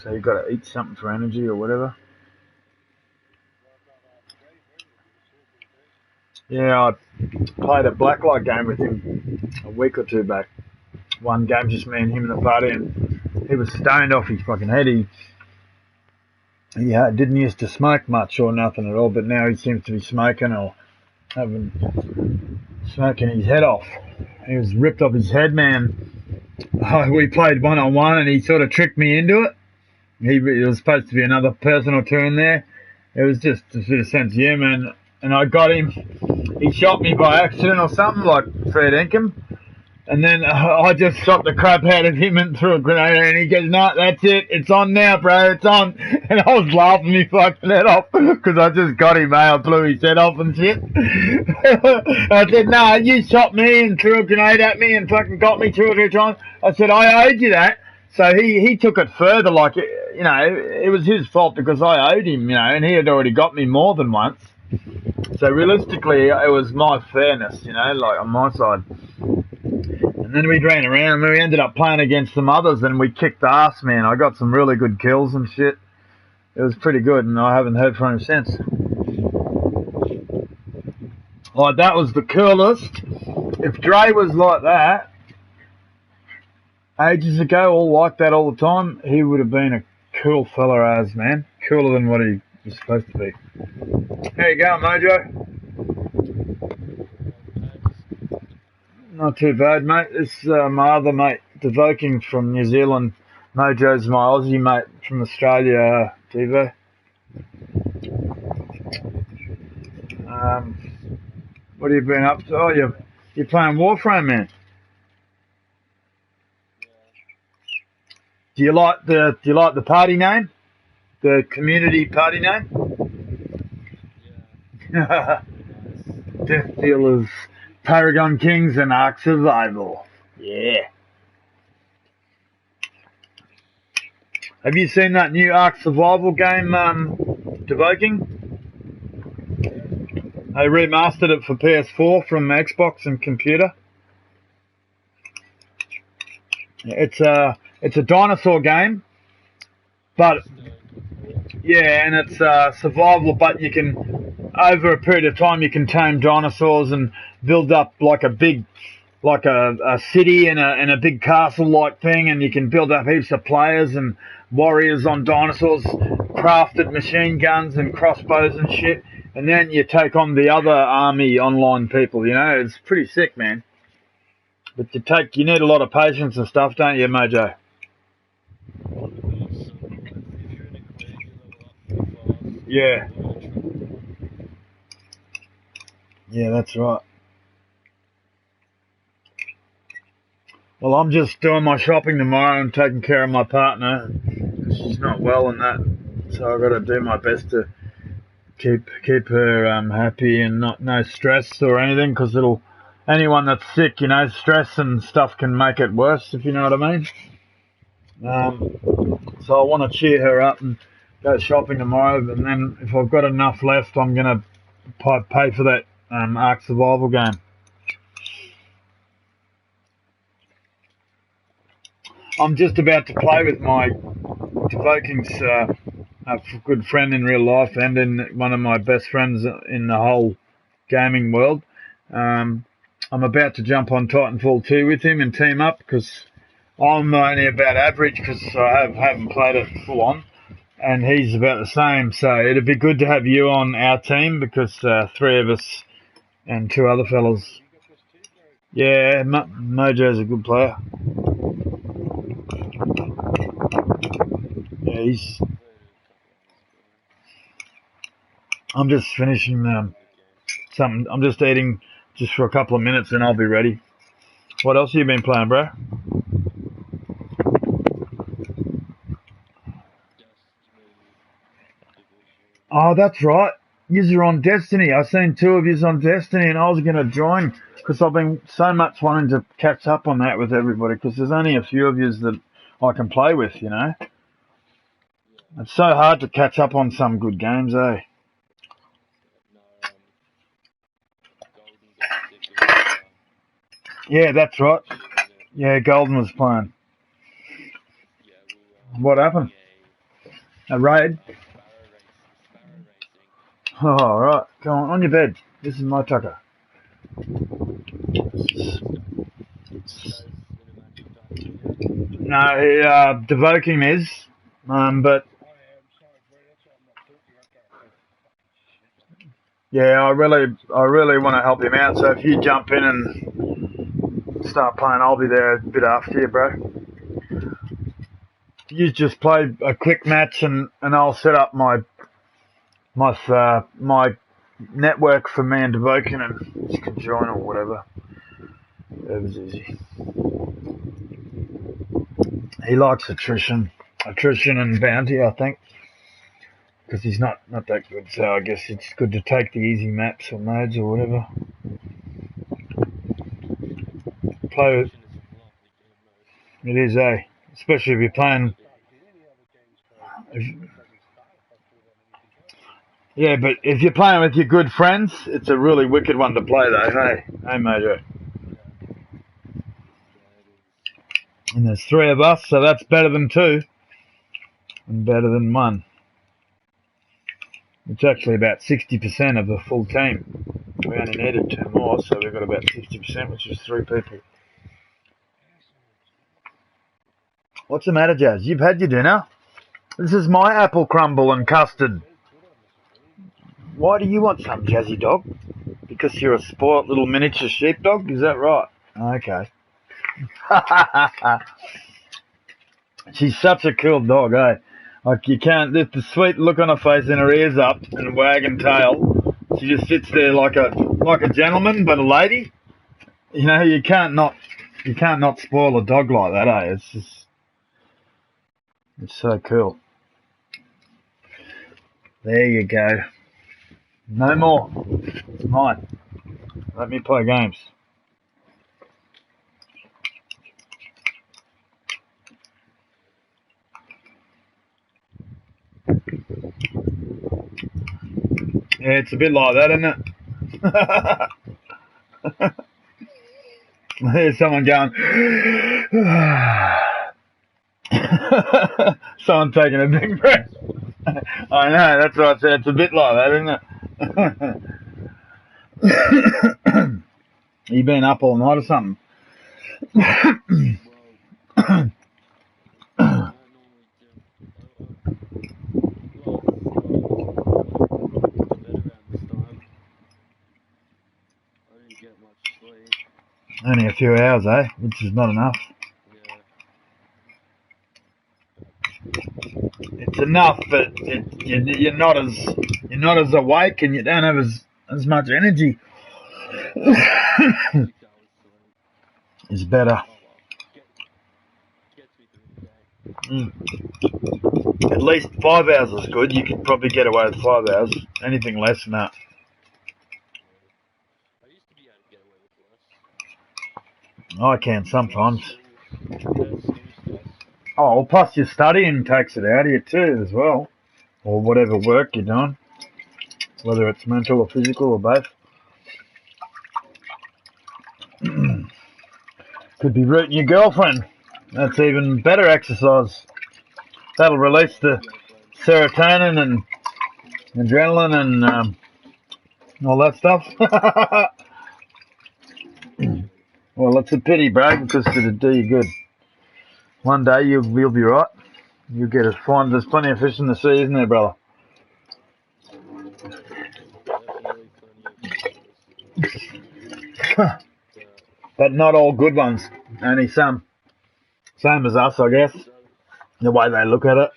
so you've got to eat something for energy or whatever. Yeah, I played a blacklight game with him a week or two back. One game, just me and him in the party, and he was stoned off his fucking head. He didn't used to smoke much or nothing at all, but now he seems to be smoking or smoking his head off. He was ripped off his head, man. We played one-on-one and he sort of tricked me into it. There was supposed to be another person or two in there. It was just a bit of sense of humour, and I got him. He shot me by accident or something, like fair dinkum. And then I just shot the crap out of him and threw a grenade, and he goes, "No, that's it. It's on now, bro. It's on." And I was laughing me fucking head off because I just got him, I blew his head off and shit. I said, "No, you shot me and threw a grenade at me and fucking got me 2 or 3 times." I said, "I owed you that." So he took it further, like, you know, it was his fault because I owed him, you know, and he had already got me more than once. So realistically, it was my fairness, you know, like on my side. And then we ran around and we ended up playing against some others and we kicked ass, man. I got some really good kills and shit. It was pretty good and I haven't heard from him since. Like, that was the coolest. If Dre was like that ages ago, all like that all the time, he would have been a cool fella as, man. Cooler than what he was supposed to be. How you going, Mojo? Not too bad, mate. This is my other mate, Devoking from New Zealand. Mojo's my Aussie mate from Australia, Devo. What have you been up to? Oh, you're playing Warframe, man. Do you like the party name? The community party name? Death Dealers, Paragon Kings and Ark Survival. Yeah. Have you seen that new Ark Survival game, Devoking? They remastered it for PS4 from Xbox and computer. It's a dinosaur game, but yeah, and it's survival, but you can, over a period of time, you can tame dinosaurs and build up like a big, like a city and a big castle-like thing, and you can build up heaps of players and warriors on dinosaurs, crafted machine guns and crossbows and shit, and then you take on the other army online people, you know. It's pretty sick, man. But you need a lot of patience and stuff, don't you, Mojo? Yeah. Yeah, that's right. Well, I'm just doing my shopping tomorrow and taking care of my partner. She's not well and that, so I've got to do my best to keep her happy and no stress or anything, because anyone that's sick, you know, stress and stuff can make it worse, if you know what I mean. So I want to cheer her up and go shopping tomorrow, and then if I've got enough left, I'm going to pay for that Ark Survival game. I'm just about to play with my Devoking's a good friend in real life and in one of my best friends in the whole gaming world. I'm about to jump on Titanfall 2 with him and team up, because I'm only about average because I haven't played it full on, and he's about the same. So it'd be good to have you on our team, because 3 of us and 2 other fellas. Yeah, Mojo's a good player. Yeah, I'm just finishing something. I'm just eating just for a couple of minutes and I'll be ready. What else have you been playing, bro? Oh, that's right. You're on Destiny. I've seen 2 of yous on Destiny, and I was going to join because I've been so much wanting to catch up on that with everybody, because there's only a few of yous that I can play with, you know. It's so hard to catch up on some good games, eh? Yeah, that's right. Yeah, Golden was playing. What happened? A raid? Oh, all right. Go on your bed. This is my tucker. No, Devoking is, but yeah, I really want to help him out. So if you jump in and start playing, I'll be there a bit after you, bro. You just play a quick match, and I'll set up my network for me and Devoking, and you can join or whatever. It was easy. He likes attrition and bounty, I think, because he's not that good. So I guess it's good to take the easy maps or modes or whatever. Play it. It is, especially if you're playing. Yeah, but if you're playing with your good friends, it's a really wicked one to play, though. Hey, Mojo. And there's 3 of us, so that's better than 2. And better than 1. It's actually about 60% of the full team. We only needed 2 more, so we've got about 60%, which is 3 people. What's the matter, Jazz? You've had your dinner? This is my apple crumble and custard. Why do you want some, Jazzy dog? Because you're a spoilt little miniature sheepdog? Is that right? Okay. She's such a cool dog, eh? Like, you can't, the sweet look on her face and her ears up and wagging tail. She just sits there like a gentleman, but a lady. You know, you can't not spoil a dog like that, eh? It's so cool. There you go. No more. It's mine. Let me play games. Yeah, it's a bit like that, isn't it? There's someone going. Someone taking a big breath. I know, that's what I said. It's a bit like that, isn't it? You been up all night or something? Only a few hours, which is not enough. It's enough, but you're not as awake, and you don't have as much energy. It's better. At least 5 hours is good. You could probably get away with 5 hours. Anything less than that. I can sometimes. Oh, well, plus your studying takes it out of you too as well. Or whatever work you're doing. Whether it's mental or physical or both. Could be rooting your girlfriend. That's even better exercise. That'll release the serotonin and adrenaline and all that stuff. Well, it's a pity, bro, because it'll do you good. One day you'll be right. You'll get it fine. There's plenty of fish in the sea, isn't there, brother? But not all good ones. Only some. Same as us, I guess. The way they look at it.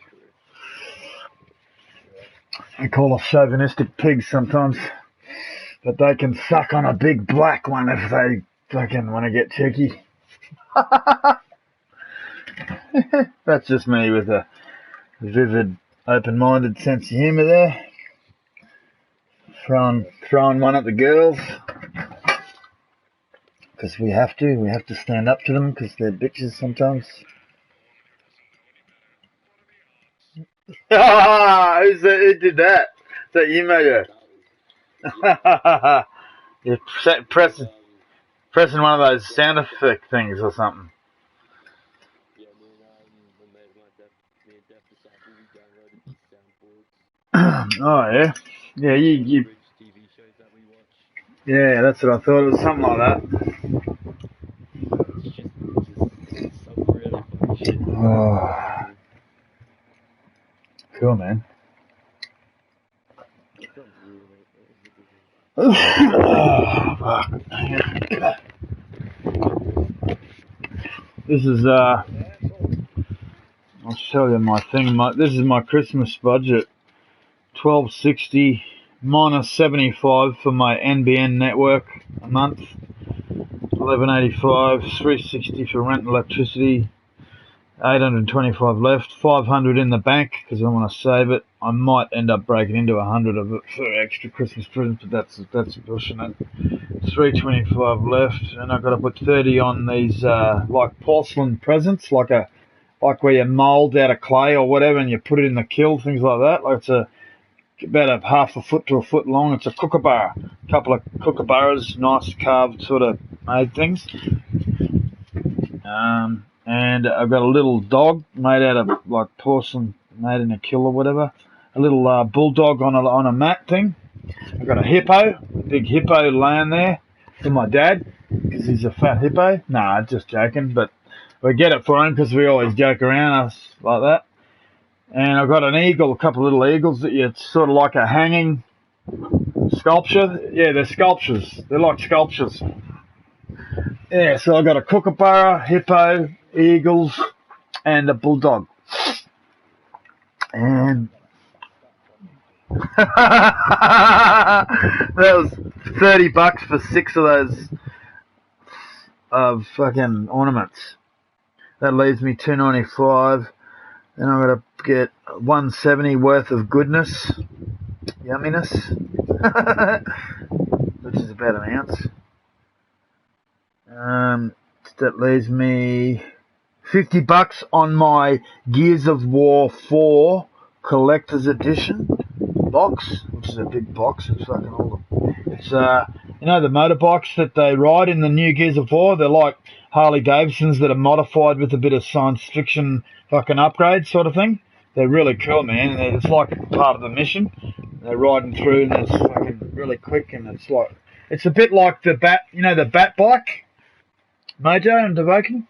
They call us chauvinistic pigs sometimes. But they can suck on a big black one if they fucking want to get cheeky. That's just me with a vivid, open-minded sense of humour there. Throwing one at the girls. Because we have to stand up to them because they're bitches sometimes. Who did that? Is that you, Mojo? You're pressing one of those sound effect things or something. Oh yeah, yeah. You. Yeah, that's what I thought. It was something like that. cool, man. Oh, fuck. This is I'll show you my thing. This is my Christmas budget. $12.60 minus $75 for my NBN network a month. $11.85, $3.60 for rent and electricity. $825 left. $500 in the bank because I want to save it. I might end up breaking into $100 of it for extra Christmas presents, but that's pushing it. $325 left, and I've got to put $30 on these like porcelain presents, like where you mould out of clay or whatever, and you put it in the kiln, things like that. Like it's about a half a foot to a foot long. It's a kookaburra, a couple of kookaburras, nice carved sort of made things. And I've got a little dog made out of like porcelain, made in a kiln or whatever. A little bulldog on a mat thing. I've got a hippo, a big hippo laying there for my dad because he's a fat hippo. Nah, just joking, but we get it for him because we always joke around us like that. And I've got an eagle, a couple of little eagles it's sort of like a hanging sculpture. Yeah, they're sculptures. They're like sculptures. Yeah, so I've got a kookaburra, hippo, eagles, and a bulldog. And that was $30 for 6 of those fucking ornaments. That leaves me $2.95. Then I'm gonna get $1.70 worth of goodness, yumminess, which is about an ounce. That leaves me $50 on my Gears of War 4 collector's edition box, which is a big box. It's fucking all it's you know the motorbikes that they ride in the new Gears of War. They're like Harley Davidsons that are modified with a bit of science fiction fucking upgrade sort of thing. They're really cool, man. It's like part of the mission. They're riding through and it's fucking really quick, and it's a bit like the Bat, you know, the Bat bike, Mojo and Devoking.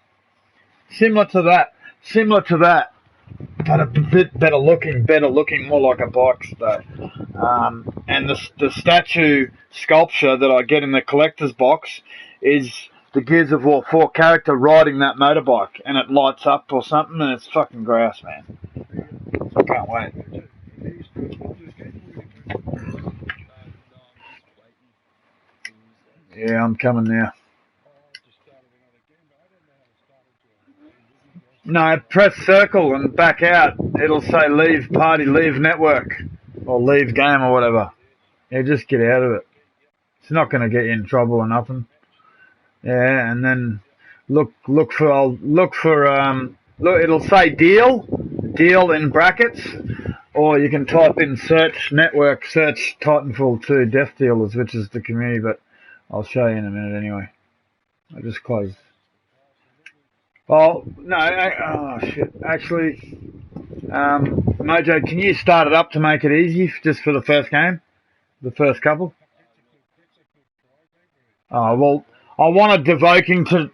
Similar to that, but a bit better looking, more like a bike though. And the statue sculpture that I get in the collector's box is the Gears of War 4 character riding that motorbike, and it lights up or something, and it's fucking grass, man. I can't wait. Yeah, I'm coming now. No, press circle and back out. It'll say leave party, leave network, or leave game or whatever. Yeah, just get out of it. It's not going to get you in trouble or nothing. Yeah, and then look, it'll say deal in brackets, or you can type in search network, search Titanfall 2 Death Dealers, which is the community, but I'll show you in a minute anyway. I just closed. Oh, no, oh shit, actually, Mojo, can you start it up to make it easy, just for the first game? The first couple? Oh, well, I wanted Devoking to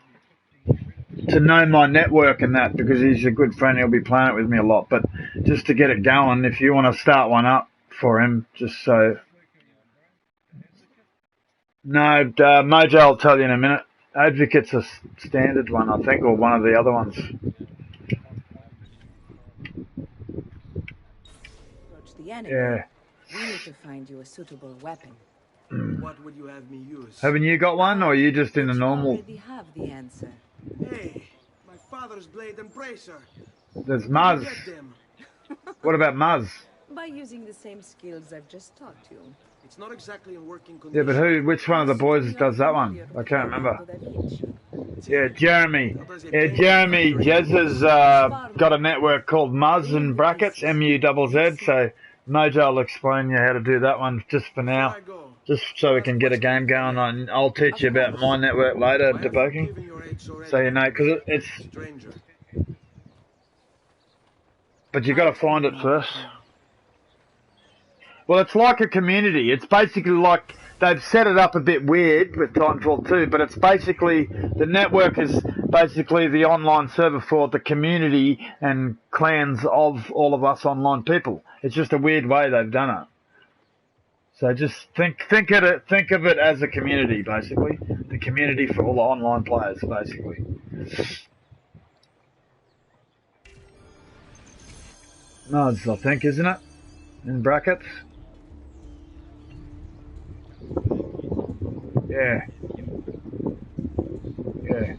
know my network and that, because he's a good friend, he'll be playing it with me a lot, but just to get it going, if you want to start one up for him, just so... No, Mojo will tell you in a minute. Advocate's a standard one, I think, or one of the other ones. Approach the enemy. Yeah. We need to find you a suitable weapon. What would you have me use? Haven't you got one, or are you just in the normal? I already have the answer. Hey, my father's blade and bracer. There's Muzz. What about Muzz? By using the same skills I've just taught you. It's not exactly in working Yeah, condition. but which one of the boys does that one? I can't remember. Yeah, Jeremy. Yeah, Jeremy. Jez has got a network called Muzz in brackets, MUZZ, so Mojo will explain you how to do that one just for now. Just so we can get a game going on. I'll teach you about my network later, Devoking. So you know, because it's... But you got to find it first. Well, it's like a community. It's basically like they've set it up a bit weird with Titanfall 2, but it's basically, the network is basically the online server for the community and clans of all of us online people. It's just a weird way they've done it. So just think of it as a community, basically. The community for all the online players, basically. Nods, I think, isn't it? In brackets. Yeah. Yeah.